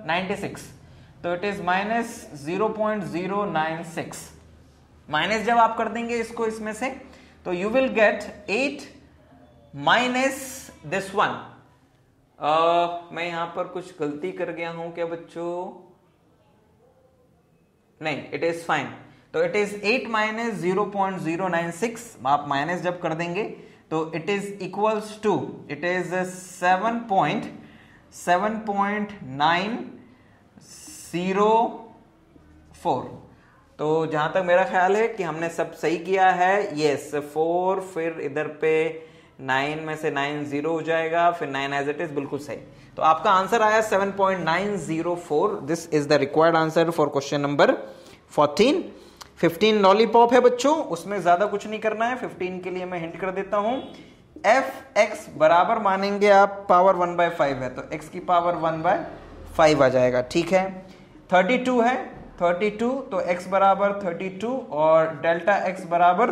96, तो इट इज -0.096। माइनस जब आप कर देंगे इसको इसमें से तो you will gate 8 minus this one. मैं यहां पर कुछ गलती कर गया हूं क्या बच्चों, नहीं, इट इज फाइन, तो इट इज 8 माइनस 0.096, आप माइनस जब कर देंगे तो it is equals to, it is 7.904। तो जहां तक मेरा ख्याल है कि हमने सब सही किया है, यस 4 फिर इधर पे 9 में से 9 0 हो जाएगा, फिर 9 एज इट इज, बिल्कुल सही। तो आपका आंसर आया 7.904। This is the required answer for question number 14। 15 lollipop है बच्चों, उसमें ज्यादा कुछ नहीं करना है। 15 के लिए मैं हिंट कर देता हूं, fx बराबर मानेंगे आप पावर 1/5 है तो x की पावर 1/5 आ जाएगा, ठीक है। 32 है, 32, तो x बराबर 32 और डेल्टा x बराबर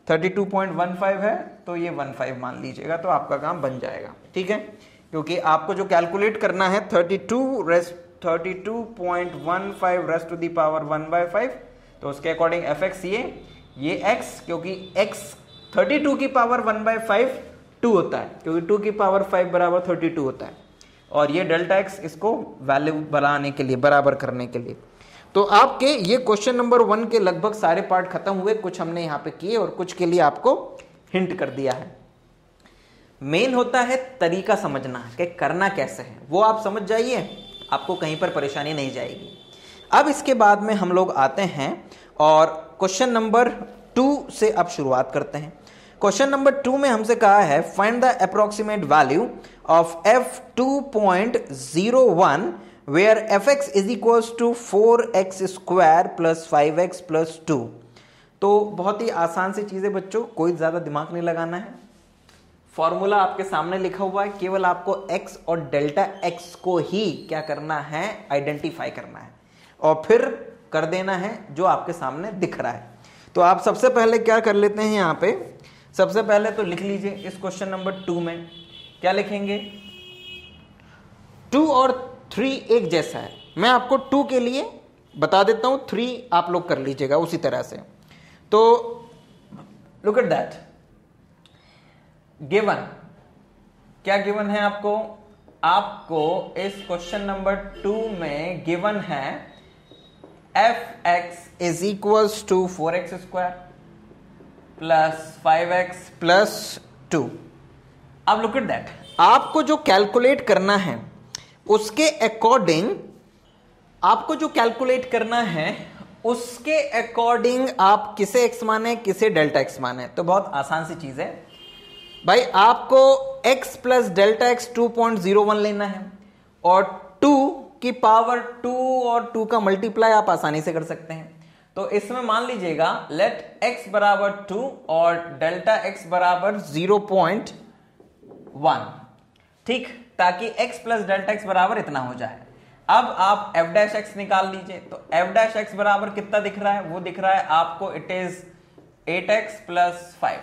32.15 है, तो ये 15 मान लीजिएगा, तो आपका काम बन जाएगा। ठीक है, क्योंकि आपको जो कैलकुलेट करना है 32.15 रेस्ट टू दी पावर 1/5, तो उसके अकॉर्डिंग fx ये x, क्योंकि x 32 की पावर 1/5 2 होता है, क्योंकि 2 की पावर 5 बराबर 32 होता है, और ये डेल्टा x इसको वैल्यू बढ़ाने के लिए, बराबर करने के लिए। तो आपके ये क्वेश्चन नंबर 1 के लगभग सारे पार्ट खत्म हुए, कुछ हमने यहाँ पे किए और कुछ के लिए आपको हिंट कर दिया है। मेन होता है तरीका समझना कि करना कैसे है, वो आप समझ जाइए, आपको कहीं पर परेशानी नहीं जाएगी। अब इसके बाद में हम लोग आते हैं और क्वेश्चन नंबर 2 से अब शुरुआत करते हैं। क्वेश्चन नंबर 2 में हमसे कहा है find the approximate value of f2.01 where fx is equals to 4x square plus 5x plus 2। तो बहुत ही आसान सी चीज़ है बच्चों, कोई ज़्यादा दिमाग नहीं लगाना है। फॉर्मूला आपके सामने लिखा हुआ है, केवल आपको x और डेल्टा x को ही क्या करना है, आइडेंटिफाई करना है और फिर कर देना है जो आपके सामने दिख रहा है। तो आप सबसे पहले क्या कर लेते हैं, यहाँ पे सबसे पहले तो लिख लीजिए इस क्वेश्चन नंबर 2 में क्या लिखेंगे, 2 और 3 एक जैसा है। मैं आपको 2 के लिए बता देता हूं, 3 आप लोग कर लीजिएगा उसी तरह से। तो लुक एट दैट, गिवन क्या गिवन है आपको, आपको इस क्वेश्चन नंबर 2 में गिवन है fx is equals to 4x square plus 5x plus 2। अब लुक एट दैट, आपको जो कैलकुलेट करना है उसके अकॉर्डिंग, आपको जो कैलकुलेट करना है उसके अकॉर्डिंग आप किसे x माने, किसे डेल्टा x माने। तो बहुत आसान सी चीज है भाई, आपको x प्लस डेल्टा x 2.01 लेना है और 2 की पावर 2 और 2 का मल्टीप्लाई आप आसानी से कर सकते हैं। तो इसमें मान लीजिएगा लेट x बराबर 2 और डेल्टा x बराबर 0.1, ठीक, ताकि x प्लस डेल्टा x बराबर इतना हो जाए। अब आप f डैश x निकाल लीजिए, तो f डैश x बराबर कितना दिख रहा है, वो दिख रहा है आपको it is 8x plus 5।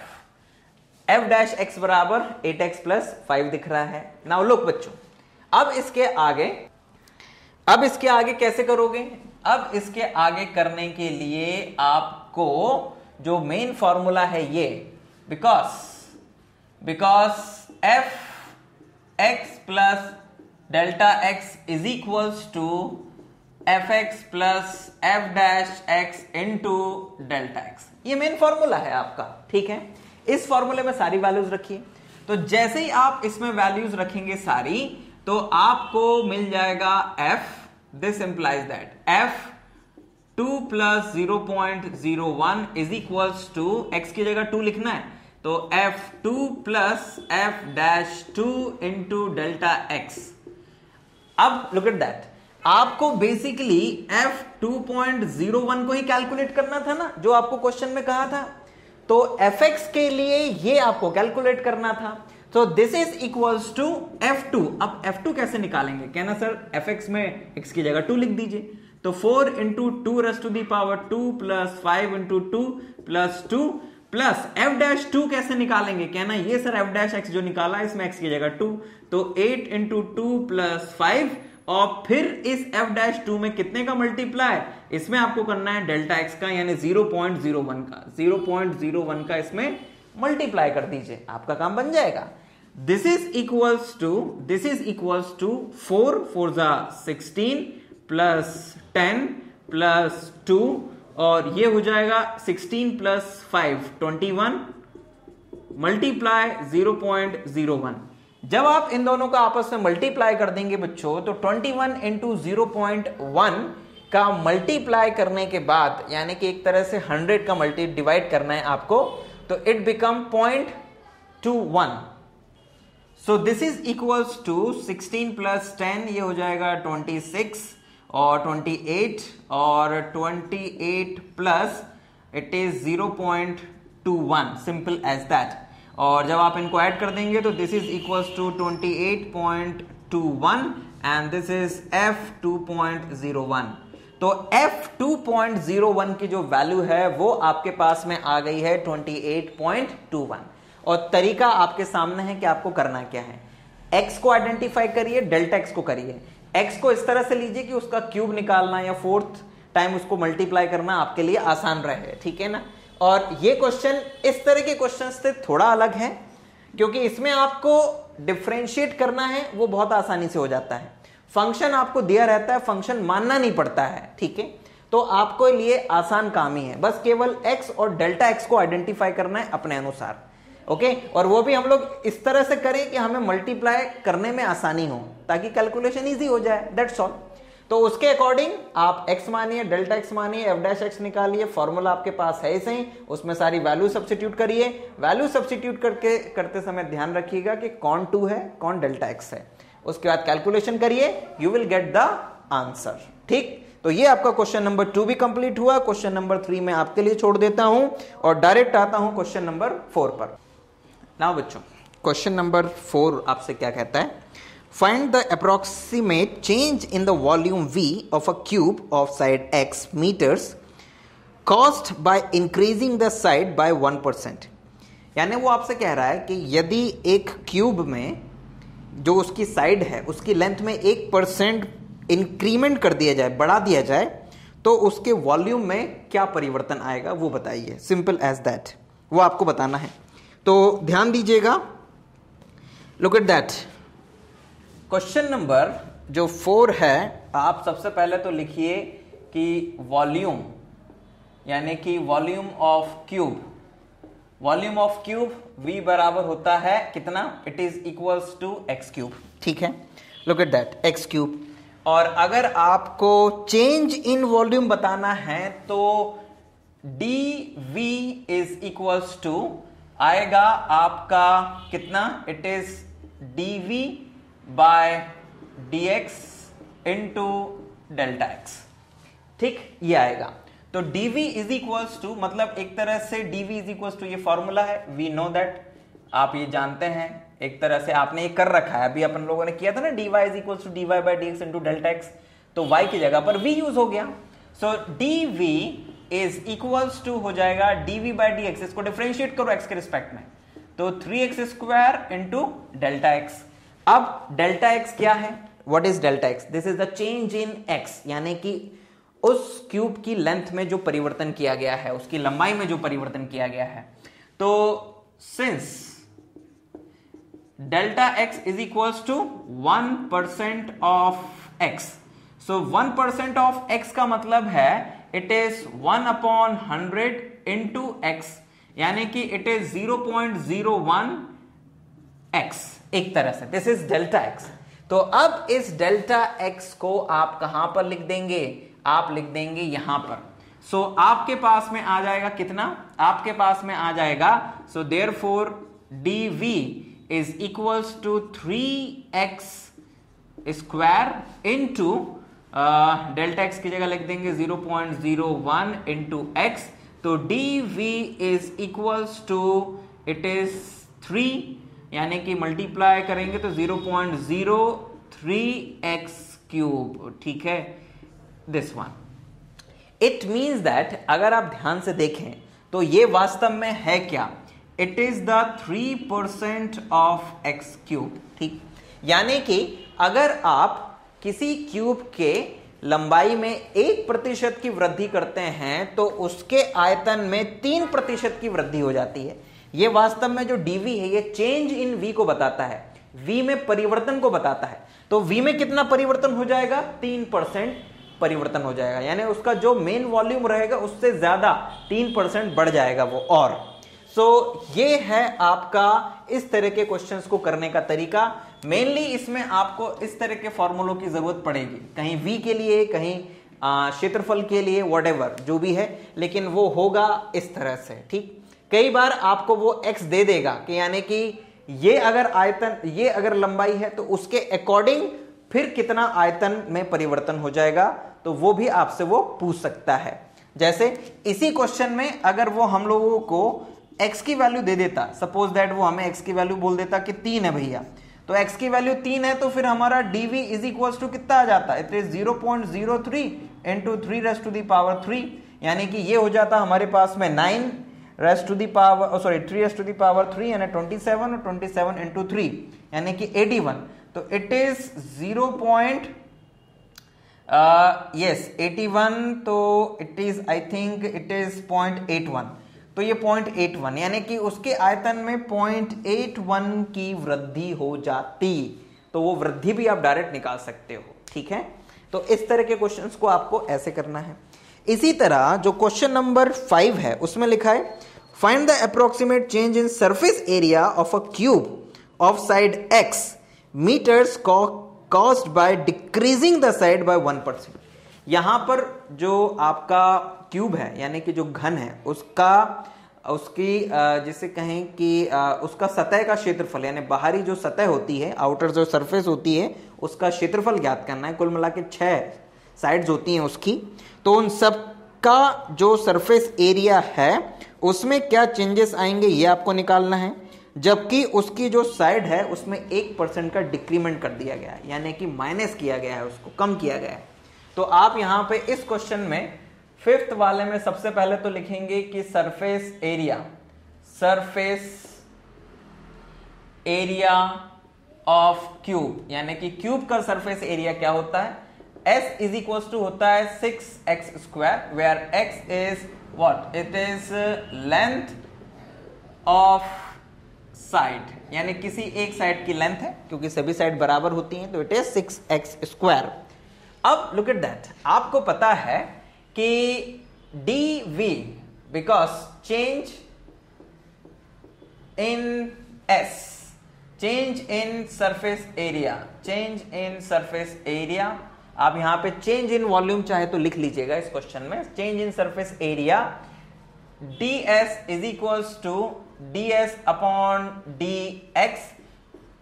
f dash x बराबर 8x प्लस 5 दिख रहा है। नाउ लुक बच्चों, अब इसके आगे कैसे करोगे, अब इसके आगे करने के लिए आपको जो मेन फॉर्मूला है ये, because f x plus delta x is equals to F x plus f dash x into delta x, ये मेन फॉर्मूला है आपका। ठीक है, इस फॉर्मूले में सारी वैल्यूज रखिए। तो जैसे ही आप इसमें वैल्यूज रखेंगे सारी, तो आपको मिल जाएगा f, this implies that f 2 plus 0.01 is equals to x की जगह 2 लिखना है, तो f2 plus f dash 2 into delta x। अब लुक एट दैट, आपको बेसिकली f2.01 को ही कैलकुलेट करना था ना, जो आपको क्वेश्चन में कहा था। तो fx के लिए ये आपको कैलकुलेट करना था। तो this is equals to f2। अब f2 कैसे निकालेंगे, कहना सर fx में x की जगह 2 लिख दीजिए, तो 4 into 2 raised to the power 2 plus 5 into 2 plus 2 plus f dash 2 कैसे निकालेंगे, कहना ये सर f डैश x जो निकाला है इसमें x की जगह 2, तो 8 इंटू 2 प्लस 5 और फिर इस f डैश 2 में कितने का मल्टीप्लाई, इसमें आपको करना है डेल्टा x का, यानी 0.01 का इसमें मल्टीप्लाई कर दीजिए, आपका काम बन जाएगा। दिस इज इक्वल्स टू 4 4 जा 16 प्लस 10 प्लस 2 और ये हो जाएगा 16 प्लस 5 21 मल्टीप्लाई 0.01। जब आप इन दोनों का आपस में मल्टीप्लाई कर देंगे बच्चों, तो 21 इंटू 0.1 का मल्टीप्लाई करने के बाद, यानी कि एक तरह से 100 का मल्टी डिवाइड करना है आपको, तो it become 0.21। So this is equals to 16 plus 10, ये हो जाएगा 26 और 28 और 28 plus it is 0.21, simple as that. और जब आप इनको ऐड कर देंगे तो this is equals to 28.21 and this is f 2.01। तो तो F2.01 की जो वैल्यू है वो आपके पास में आ गई है 28.21। और तरीका आपके सामने है कि आपको करना क्या है। x को आइडेंटिफाई करिए, डेल्टा x को करिए। x को इस तरह से लीजिए कि उसका क्यूब निकालना या फोर्थ टाइम उसको मल्टीप्लाई करना आपके लिए आसान रहे, ठीक है ना। और ये क्वेश्चन इस तरह के क्वेश्चन से थोड़ा अलग है, क्योंकि इसमें आपको डिफरेंशिएट करना है, वो बहुत आसानी से हो जाता है। फंक्शन आपको दिया रहता है, फंक्शन मानना नहीं पड़ता है, ठीक है। तो आपको लिए आसान काम ही है, बस केवल x और डेल्टा x को आइडेंटिफाई करना है अपने अनुसार, ओके। और वो भी हम लोग इस तरह से करें कि हमें मल्टीप्लाई करने में आसानी हो, ताकि कैलकुलेशन इजी हो जाए, दैट्स ऑल। तो उसके अकॉर्डिंग आप x मानिए, डेल्टा x मानिए, f' निकालिए, फॉर्मूला आपके पास है इसे ही, उसमें सारी वैल्यू सब्स्टिट्यूट करिए। वैल्यू सब्स्टिट्यूट करते समय ध्यान रखिएगा कि कौन 2 है, कौन डेल्टा x है। उसके बाद कैलकुलेशन करिए, you will get the answer, ठीक। तो ये आपका क्वेश्चन नंबर 2 भी कंप्लीट हुआ। क्वेश्चन नंबर 3 मैं आपके लिए छोड़ देता हूं और डायरेक्ट आता हूं क्वेश्चन नंबर 4 पर। नाउ बच्चों, क्वेश्चन नंबर 4 आपसे क्या कहता है, find the approximate change in the volume v of a cube of side x meters caused by increasing the side by 1%। यानी वो आपसे कह रहा है कि यदि एक क्यूब में जो उसकी साइड है उसकी लेंथ में 1% इंक्रीमेंट कर दिया जाए, बढ़ा दिया जाए, तो उसके वॉल्यूम में क्या परिवर्तन आएगा वो बताइए। सिंपल एज दैट, वो आपको बताना है। तो ध्यान दीजिएगा, look at that. Question number जो 4 है, आप सबसे पहले तो लिखिए कि वॉल्यूम, यानी कि volume of cube, volume of cube v बराबर होता है कितना, it is equals to x cube, ठीक है। Look at that, x cube. और अगर आपको चेंज इन वॉल्यूम बताना है तो dv इज इक्वल्स टू आएगा आपका कितना, it is dv by dx into delta x, ठीक, ये आएगा। तो dv इज इक्वल्स टू, मतलब एक तरह से dv इज इक्वल्स टू, ये फॉर्मूला है, वी नो दैट, आप ये जानते हैं, एक तरह से आपने ये कर रखा है, अभी अपन लोगों ने किया था ना, dy is equals to dy by dx into delta x, तो y की जगह पर v यूज हो गया। सो dv इज इक्वल्स टू हो जाएगा dv बाय dx, इसको डिफरेंशिएट करो x के रिस्पेक्ट में, तो 3x square into delta x। अब डेल्टा x क्या है, what is delta x, this is the change in x, यानी कि उस क्यूब की लेंथ में जो परिवर्तन किया गया है, उसकी लंबाई में जो परिवर्तन किया गया है। तो since delta x is equals to 1% of x, so 1% of x का मतलब है इट इज 1/100 इंटू x, यानी कि इट इज 0.01 x, एक तरह से दिस इज डेल्टा x। तो अब इस डेल्टा x को आप कहां पर लिख देंगे, आप लिख देंगे यहां पर। सो आपके पास में आ जाएगा कितना, आपके पास में आ जाएगा, so therefore dv is equals to 3x square into delta x की जगह लिख देंगे 0.01 इंटू x, तो dv is equals to it is 3, यानी कि मल्टीप्लाई करेंगे तो 0.03x क्यूब, ठीक है, this one. It means that अगर आप ध्यान से देखें तो ये वास्तव में है क्या, it is the 3% of x cube, ठीक। यानी कि अगर आप किसी क्यूब के लंबाई में 1% की वृद्धि करते हैं तो उसके आयतन में 3% की वृद्धि हो जाती है। ये वास्तव में जो dv है ये चेंज इन v को बताता है, v में परिवर्तन को बताता है। तो v में कितना परिवर्तन हो जाएगा, 3% परिवर्तन हो जाएगा, यानी उसका जो मेन वॉल्यूम रहेगा उससे ज्यादा 3% बढ़ जाएगा वो। और ये है आपका इस तरह के क्वेश्चंस को करने का तरीका। मेनली इसमें आपको इस तरह के फॉर्मूलों की जरूरत पड़ेगी, कहीं v के लिए, कहीं क्षेत्रफल के लिए, व्हाटएवर जो भी है, लेकिन वो होगा इस तरह से, ठीक। कई बार आपको वो x दे देगा कि यानी कि ये अगर आयतन, ये अगर लंबाई है तो उसके अकॉर्डिंग फिर कितना आयतन में परिवर्तन हो जाएगा, तो वो भी आपसे वो पूछ सकता है। जैसे इसी क्वेश्चन में अगर वो हम लोगों को x की वैल्यू दे देता, सपोज दैट वो हमें x की वैल्यू बोल देता कि 3 है भैया, तो x की वैल्यू 3 है, तो फिर हमारा dv इज इक्वल्स टू कितना आ जाता है, it is 0.03 into 3 raised to the power 3, यानी कि ये हो जाता हमारे पास में 9 raised to the power 3 raised to the power 3 यानी 27, और 27 इंटू 3 यानी कि 81. तो इट इज 81, तो it is I think it is 0.81. तो ये 0.81 यानी कि उसके आयतन में 0.81 की वृद्धि हो जाती. तो वो वृद्धि भी आप डायरेक्ट निकाल सकते हो. ठीक है, तो इस तरह के क्वेश्चंस को आपको ऐसे करना है. इसी तरह जो क्वेश्चन नंबर 5 है उसमें लिखा है find the approximate change in surface area of a cube of side x meters caused by decreasing the side by 1%. यहां पर जो आपका क्यूब है यानी कि जो घन है उसकी जिसे कहें कि उसका सतह का क्षेत्रफल यानी बाहरी जो सतह होती है, आउटर जो सरफेस होती है, उसका क्षेत्रफल ज्ञात करना है. कुल मिला के 6 साइड्स होती हैं उसकी. तो उन सब का जो सरफेस एरिया है उसमें क्या चेंजेस आएंगे ये आपको निकालना है. जबकि उसकी जो साइड है उसमें 1% का डिक्रीमेंट कर दिया गया है, यानी कि माइनस किया गया है, उसको कम किया गया है. तो आप यहां पे इस क्वेश्चन में 5th वाले में सबसे पहले तो लिखेंगे कि सरफेस एरिया ऑफ क्यूब, यानी कि क्यूब का सरफेस एरिया क्या होता है, S इज इक्वल टू होता है 6x², where x is what, it is length of side, यानी किसी एक साइड की लेंथ है, क्योंकि सभी साइड बराबर होती हैं, तो इट इज 6x². अब लुक एट दैट, आपको पता है कि dv because change in s, change in surface area, आप यहां पे चेंज इन वॉल्यूम चाहे तो लिख लीजिएगा इस क्वेश्चन में, change in surface area ds is equals to ds upon dx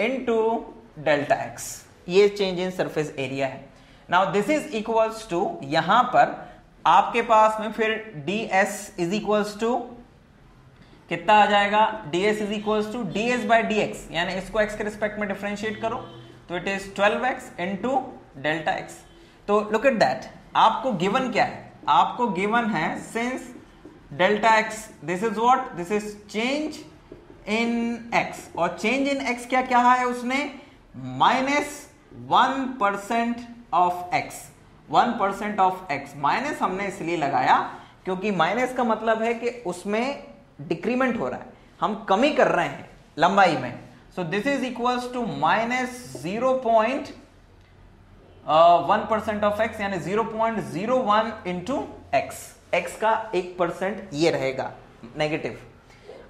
into delta x. ये चेंज इन सरफेस एरिया है. Now this is equals to, यहां पर आपके पास में फिर ds इज इक्वल्स टू कितना आ जाएगा, ds is equals to ds by dx, यानी इसको x के रिस्पेक्ट में डिफरेंशिएट करो तो it is 12x into delta x. तो लुक एट दैट, आपको गिवन क्या है, आपको गिवन है since delta x, this is what, this is change in x, और चेंज इन x क्या क्या है उसने, -1% of x, 1% of x. Minus हमने इसलिए लगाया क्योंकि माइनस का मतलब है कि उसमें डिक्रीमेंट हो रहा है, हम कमी कर रहे हैं लंबाई में. So this is equals to -0.1% of x, यानी 0.01 इंटू x. x का 1% ये रहेगा नेगेटिव.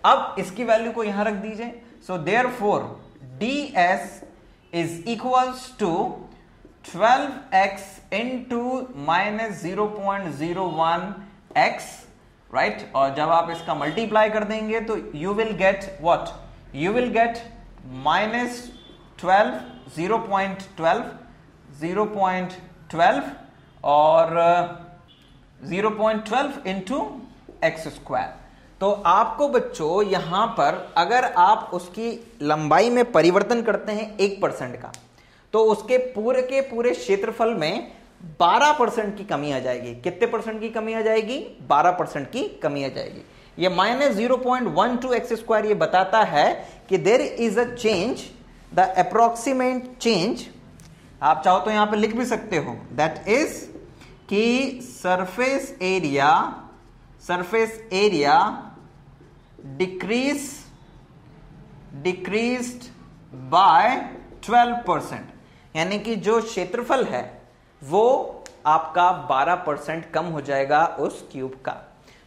अब इसकी वैल्यू को यहां रख दीजिए. So therefore ds is equals to 12x into -0.01x, right. और जब आप इसका मल्टीप्लाई कर देंगे तो you will get what, you will get -12, 0.12 और 0.12 इंटू x². तो आपको बच्चों यहां पर अगर आप उसकी लंबाई में परिवर्तन करते हैं 1% का, तो उसके पूरे के पूरे क्षेत्रफल में 12% की कमी आ जाएगी. कितने परसेंट की कमी आ जाएगी, 12% की कमी आ जाएगी. ये -0.12x² ये बताता है कि there is a change, the approximate change, आप चाहो तो यहां पे लिख भी सकते हो, दैट इज कि सरफेस एरिया डिक्रीज्ड बाय 12%, यानी कि जो क्षेत्रफल है वो आपका 12% कम हो जाएगा उस क्यूब का.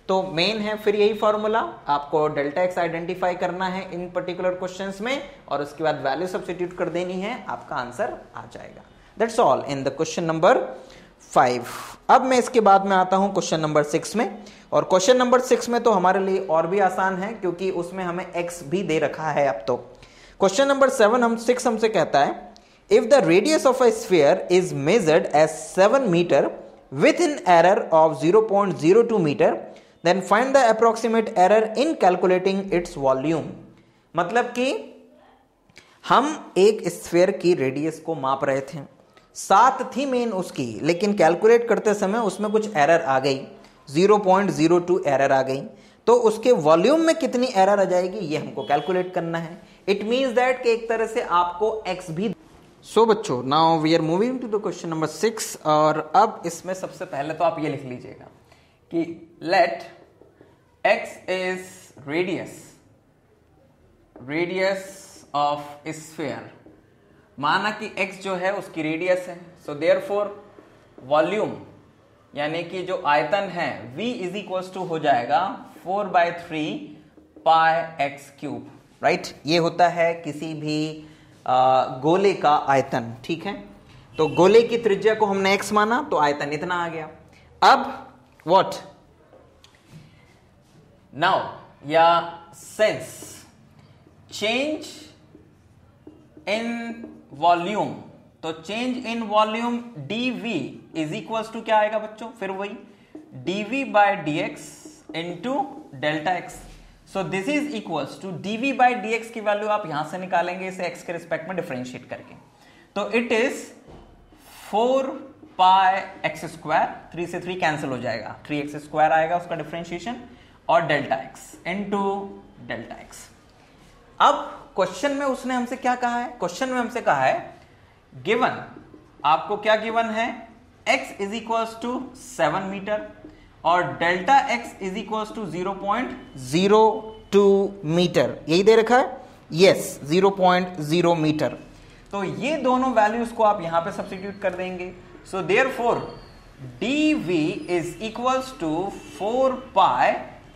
तो मेन है फिर यही फॉर्मूला, आपको डेल्टा एक्स आइडेंटिफाई करना है इन पर्टिकुलर क्वेश्चंस में, और उसके बाद वैल्यू सब्स्टिट्यूट कर देनी है, आपका आंसर आ जाएगा. That's all in the question number 5. अब मैं इसके बाद में आता हूं क्वेश्चन नंबर 6 में, और क्वेश्चन नंबर 6 में तो हमारे लिए और भी आसान है क्योंकि उसमें हमें x भी दे रखा है. अब तो क्वेश्चन नंबर 6 हमसे कहता है if the radius of a sphere is measured as 7 meter with in error of 0.02 meter, then find the approximate error in calculating its volume. मतलब कि हम एक स्फीयर की रेडियस को माप रहे थे, 7 थी मेन उसकी, लेकिन कैलकुलेट करते समय उसमें कुछ एरर आ गई, 0.02 एरर आ गई, तो उसके वॉल्यूम में कितनी एरर आ जाएगी ये हमको कैलकुलेट करना है। इट मीन्स दैट कि एक तरह से आपको x भी। सो बच्चों, now we are moving to the question number 6, और अब इसमें सबसे पहले तो आप ये लिख लीजिएगा कि let x is radius of sphere, माना कि x जो है उसकी रेडियस है, सो देयरफॉर वॉल्यूम यानी कि जो आयतन है v इज इक्वल्स टू हो जाएगा 4/3 पाई एक्स क्यूब, राइट। ये होता है किसी भी गोले का आयतन, ठीक है। तो गोले की त्रिज्या को हमने x माना तो आयतन इतना आ गया। अब व्हाट नाउ, या सेंस चेंज इन वॉल्यूम, तो change in volume dv is equals to क्या आएगा बच्चों, फिर वही dv/dx इंटू delta x. So this is equals to dv/dx की वैल्यू आप यहां से निकालेंगे इसे x के रिस्पेक्ट में डिफरेंशिएट करके, तो it is 4 pi x square, 3 से 3 कैंसिल हो जाएगा, 3x स्क्वायर आएगा उसका डिफरेंशिएशन, और delta x into delta x. अब क्वेश्चन में उसने हमसे क्या कहा है, क्वेश्चन में हमसे कहा है गिवन, आपको क्या गिवन है, x is equals to 7 metre और delta x is equals to 0.02 metre, यही दे रखा है, यस 0.0 मीटर। तो ये दोनों वैल्यूज को आप यहां पे सब्स्टिट्यूट कर देंगे, so therefore dv is equals to 4 pi,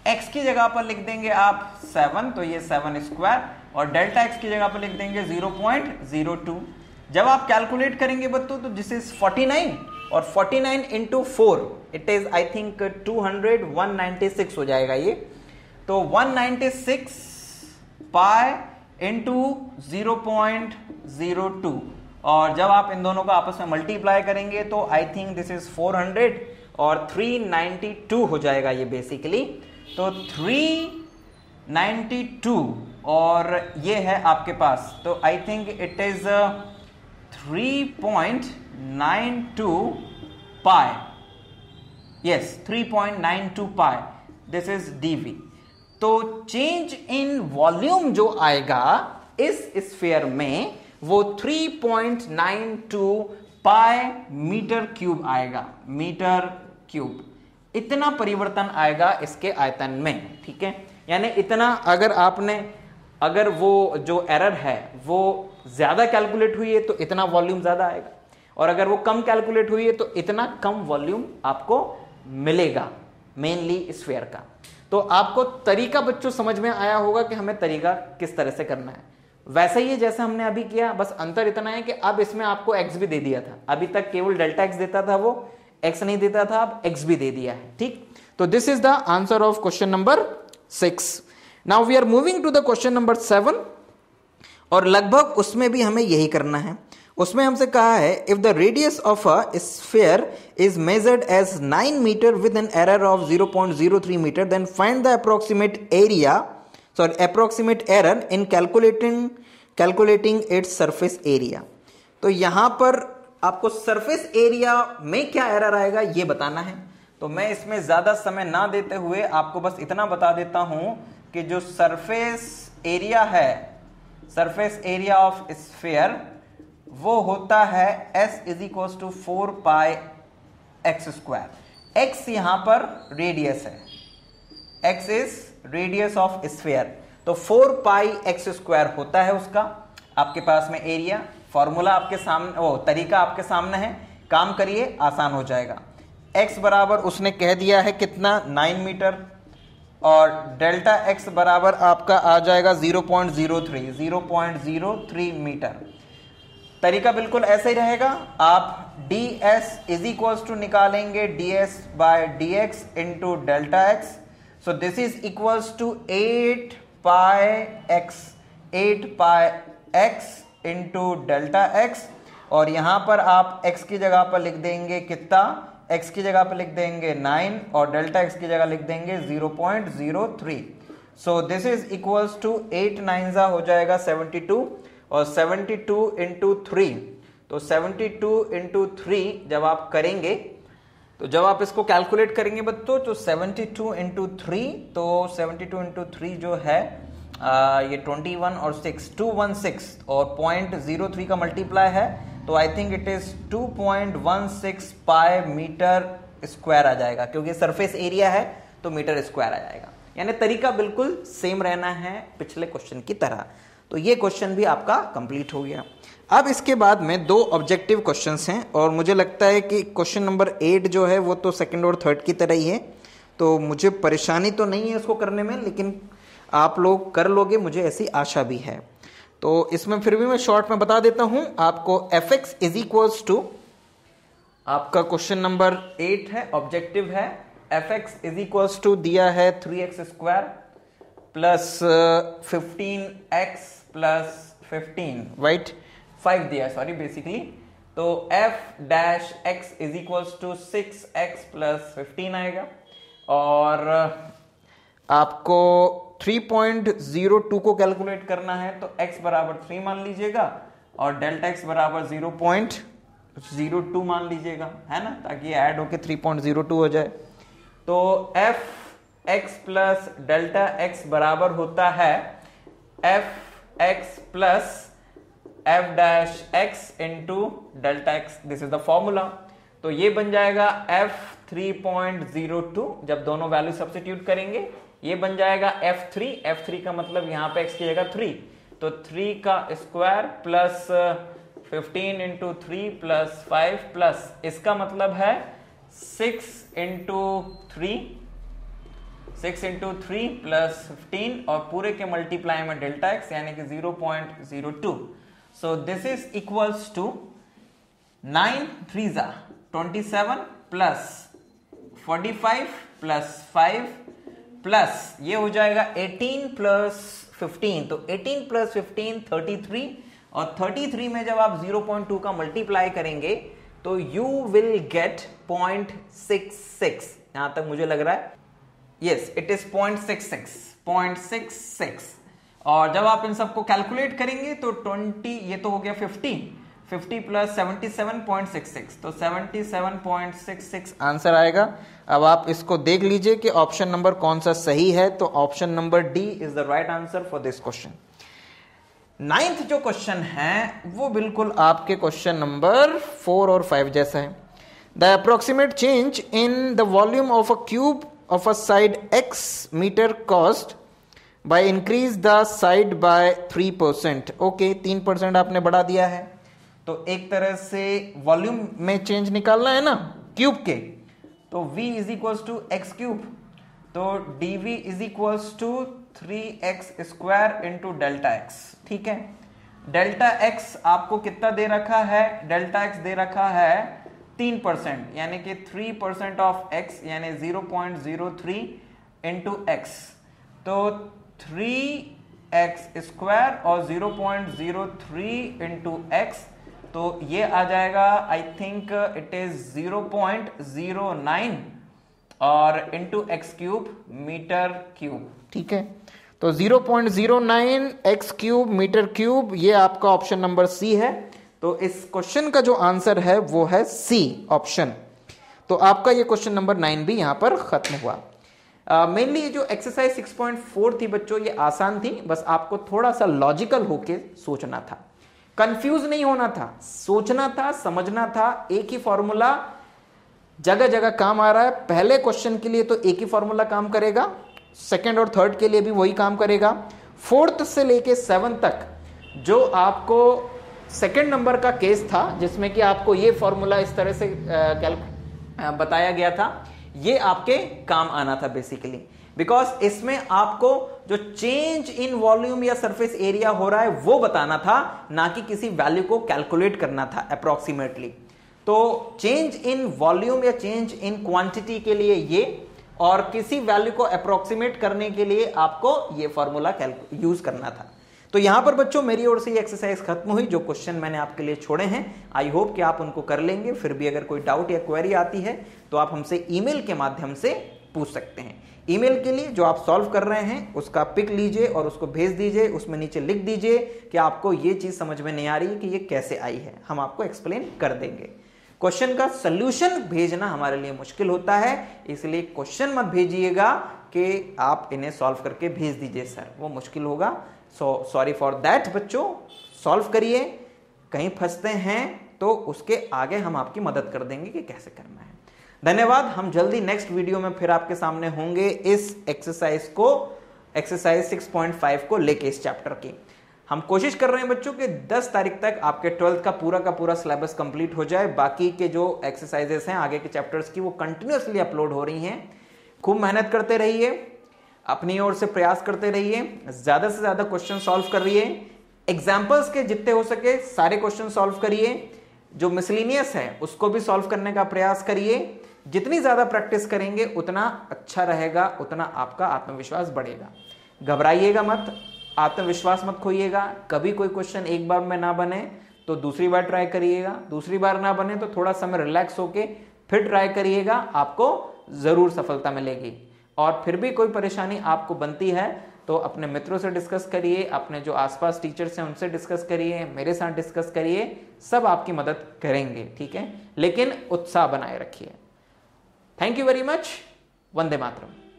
x की जगह पर लिख देंगे आप 7, तो ये 7 स्क्वायर, और डेल्टा x की जगह पर लिख देंगे 0.02। जब आप कैलकुलेट करेंगे बच्चों तो दिस इज 49, और 49 into 4 it is I think 196 हो जाएगा ये, तो 196 पाई इंटू 0.02, और जब आप इन दोनों को आपस में मल्टीप्लाई करेंगे तो आई थिंक दिस इज 400 और 392 हो जाएगा ये बेसिकली, तो 392 और ये है आपके पास, तो I think it is 3.92 pi, yes 3.92 pi, this is dv। तो चेंज इन वॉल्यूम जो आएगा इस स्फीयर में वो 3.92 पाई मीटर क्यूब आएगा, मीटर क्यूब, इतना परिवर्तन आएगा इसके आयतन में, ठीक है। यानी इतना, अगर वो जो एरर है वो ज्यादा कैलकुलेट हुई है तो इतना वॉल्यूम ज्यादा आएगा, और अगर वो कम कैलकुलेट हुई है तो इतना कम वॉल्यूम आपको मिलेगा मेनली स्फीयर का। तो आपको तरीका बच्चों समझ में आया होगा कि हमें तरीका किस तरह से करना है, वैसे ही जैसे हमने अभी किया, बस अंतर इतना है कि अब इसमें आपको x भी दे दिया था, अभी तक केवल डेल्टा x देता था वो, x नहीं देता था, अब x भी दे दिया है, ठीक। तो this is the answer of question number 6। Now we are moving to the question number 7, और लगभग उसमें भी हमें यही करना है। उसमें हमसे कहा है if the radius of a sphere is measured as 9 meter with an error of 0.03 meter, then find the approximate error in calculating its surface area. तो यहां पर आपको सरफेस एरिया में क्या एरर आएगा ये बताना है। तो मैं इसमें ज्यादा समय ना देते हुए आपको बस इतना बता देता हूं कि जो सरफेस एरिया है, सरफेस एरिया ऑफ स्फीयर, वो होता है S is equal to 4 pi x square. x यहां पर रेडियस है, x is radius of sphere, तो 4 पाई एक्स स्क्वायर होता है उसका आपके पास में एरिया। फॉर्मूला आपके सामने, वो तरीका आपके सामने है, काम करिए आसान हो जाएगा। x बराबर उसने कह दिया है कितना, 9 मीटर, और डेल्टा x बराबर आपका आ जाएगा 0.03 मीटर। तरीका बिल्कुल ऐसे ही रहेगा, आप ds इज इक्वल्स टू निकालेंगे ds/dx into delta x, so this is equals to 8 pi x into delta x, और यहां पर आप x की जगह पर लिख देंगे कितना, x की जगह पर लिख देंगे 9 और डेल्टा x की जगह लिख देंगे 0.03। So this is equals to 8 9 हो जाएगा 72, और 72 इंटू 3, तो 72 इंटू 3 जब आप करेंगे, तो जब आप इसको कैलकुलेट करेंगे बच्चों, तो 72 इंटू 3, तो 72 इंटू 3 जो है ये 21 और 6 216 और 0.03 का मल्टीप्लाई है, तो I think it is 2.16 pi metre square आ जाएगा, क्योंकि सरफेस एरिया है तो मीटर स्क्वायर आ जाएगा। यानी तरीका बिल्कुल सेम रहना है पिछले क्वेश्चन की तरह। तो ये क्वेश्चन भी आपका कंप्लीट हो गया। अब इसके बाद में 2 ऑब्जेक्टिव क्वेश्चंस हैं, और मुझे लगता है कि क्वेश्चन नंबर 8 जो है वो तो सेकंड और थर्ड की तरह ही है, तो मुझे परेशानी तो नहीं है इसको करने में, लेकिन आप लोग कर लोगे, मुझे ऐसी आशा भी है। तो इसमें फिर भी मैं शॉर्ट में बता देता हूं आपको। fx इज इक्वल्स टू, आपका क्वेश्चन नंबर 8 है, ऑब्जेक्टिव है। fx इज इक्वल्स टू दिया है 3x square plus 15x plus 15, right, 5 दिया है, सॉरी, बेसिकली। तो f dash x is equals to 6x plus 15 आएगा, और आपको 3.02 को कैलकुलेट करना है, तो x बराबर 3 मान लीजिएगा और डेल्टा x बराबर 0.02 मान लीजिएगा, है ना, ताकि ऐड होके 3.02 हो जाए। तो f x plus delta x बराबर होता है f x plus f dash x into delta x, this is the formula. तो ये बन जाएगा f 3.02, जब दोनों वैल्यू सब्स्टिट्यूट करेंगे ये बन जाएगा f3 का मतलब यहां पे x की जगह 3, तो 3 का square plus 15 into 3 plus 5 plus इसका मतलब है 6 इंटू 3 प्लस 15 और पूरे के मल्टीप्लाई में डेल्टा x यानी कि 0.02। So this is equals to 9 3 27 plus 45 plus 5 plus ये हो जाएगा 18 प्लस 15, तो 18 प्लस 15 33, और 33 में जब आप 0.2 का मल्टीप्लाई करेंगे तो यू विल गेट 0.66। यहां तक मुझे लग रहा है, यस इट इज 0.66, और जब आप इन सबको कैलकुलेट करेंगे तो 20, ये तो हो गया 50 प्लस 77.66, तो 77.66 आंसर आएगा। अब आप इसको देख लीजिए कि ऑप्शन नंबर कौन सा सही है, तो option number D is the right answer for this question. 9th जो क्वेश्चन है वो बिल्कुल आपके क्वेश्चन नंबर 4 और 5 जैसा है। The approximate change in the volume of a cube of a side x metre caused by increase the side by 3%। Okay, 3% आपने बढ़ा दिया है, तो एक तरह से वॉल्यूम में चेंज निकालना है ना क्यूब के, तो v is equals to x cube, तो dv is equals to 3x square into delta x। ठीक है, डेल्टा x आपको कितना दे रखा है, डेल्टा x दे रखा है 3%, यानी कि 3% ऑफ x यानी 0.03 इंटू x, तो 3x स्क्वायर और 0.03 इंटू x, तो ये आ जाएगा आई थिंक इट इज 0.09 और into x cube metre cube. ठीक है, तो 0.09 एक्स क्यूब मीटर क्यूब, ये आपका ऑप्शन नंबर सी है। तो इस क्वेश्चन का जो आंसर है वो है सी ऑप्शन। तो आपका ये क्वेश्चन नंबर 9 भी यहां पर खत्म हुआ। मेनली जो एक्सरसाइज 6.4 थी बच्चों, ये आसान थी, बस आपको थोड़ा सा लॉजिकल होके सोचना था, कंफ्यूज नहीं होना था, सोचना था, समझना था। एक ही फॉर्मूला जगह जगह काम आ रहा है। पहले क्वेश्चन के लिए तो एक ही फॉर्मूला काम करेगा, सेकंड और थर्ड के लिए भी वही काम करेगा, फोर्थ से लेके 7 तक जो आपको सेकंड नंबर का केस था जिसमें कि आपको ये फॉर्मूला इस तरह से बताया गया था, ये आपके काम आना था बेसिकली, बिकॉज इसमें आपको जो चेंज इन वॉल्यूम या सरफेस एरिया हो रहा है वो बताना था, ना कि किसी वैल्यू को कैलकुलेट करना था अप्रोक्सीमेटली। तो चेंज इन वॉल्यूम या चेंज इन क्वांटिटी के लिए ये, और किसी वैल्यू को अप्रोक्सीमेट करने के लिए आपको ये फॉर्मूला यूज करना था। तो यहां पर बच्चों मेरी ओर से ये एक्सरसाइज खत्म हुई। जो क्वेश्चन मैंने आपके लिए छोड़े हैं आई होप कि आप उनको कर लेंगे। फिर भी अगर कोई डाउट या क्वेरी आती है तो आप हमसे ईमेल के माध्यम से पूछ सकते हैं। ईमेल के लिए जो आप सॉल्व कर रहे हैं उसका पिक लीजिए और उसको भेज दीजिए, उसमें नीचे लिख दीजिए कि आपको ये चीज समझ में नहीं आ रही है कि ये कैसे आई है, हम आपको एक्सप्लेन कर देंगे। क्वेश्चन का सॉल्यूशन भेजना हमारे लिए मुश्किल होता है, इसलिए क्वेश्चन मत भेजिएगा कि आप इन्हें सॉल्व करके भेज दीजिए सर, वो मुश्किल होगा। सो सॉरी फॉर दैट बच्चों, सॉल्व करिए, कहीं फंसते हैं तो उसके आगे हम आपकी मदद कर देंगे कि कैसे करना है। धन्यवाद। हम जल्दी नेक्स्ट वीडियो में फिर आपके सामने होंगे इस एक्सरसाइज 6.5 को लेके इस चैप्टर की। हम कोशिश कर रहे हैं बच्चों कि 10 तारीख तक आपके 12th का पूरा सिलेबस कंप्लीट हो जाए। बाकी के जो एक्सरसाइजेस हैं आगे के चैप्टर्स की वो कंटिन्यूअसली अपलोड हो रही हैं। खूब मेहनत करते रहिए, अपनी ओर से प्रयास करते रहिए, ज्यादा से ज्यादा क्वेश्चन सॉल्व करिए, एग्जाम्पल्स के जितने हो सके सारे क्वेश्चन सॉल्व करिए, जो मिसलिनियस है उसको भी सॉल्व करने का प्रयास करिए। जितनी ज्यादा प्रैक्टिस करेंगे उतना अच्छा रहेगा, उतना आपका आत्मविश्वास बढ़ेगा। घबराइएगा मत, आत्मविश्वास मत खोइएगा। कभी कोई क्वेश्चन एक बार में ना बने तो दूसरी बार ट्राई करिएगा, दूसरी बार ना बने तो थोड़ा समय रिलैक्स होके फिर ट्राई करिएगा, आपको जरूर सफलता मिलेगी। और फिर भी कोई परेशानी आपको बनती है तो अपने मित्रों से डिस्कस करिए, अपने जो आसपास टीचर्स हैं उनसे डिस्कस करिए, मेरे साथ डिस्कस करिए, सब आपकी मदद करेंगे, ठीक है। लेकिन उत्साह बनाए रखिए। Thank you very much. Vande Mataram.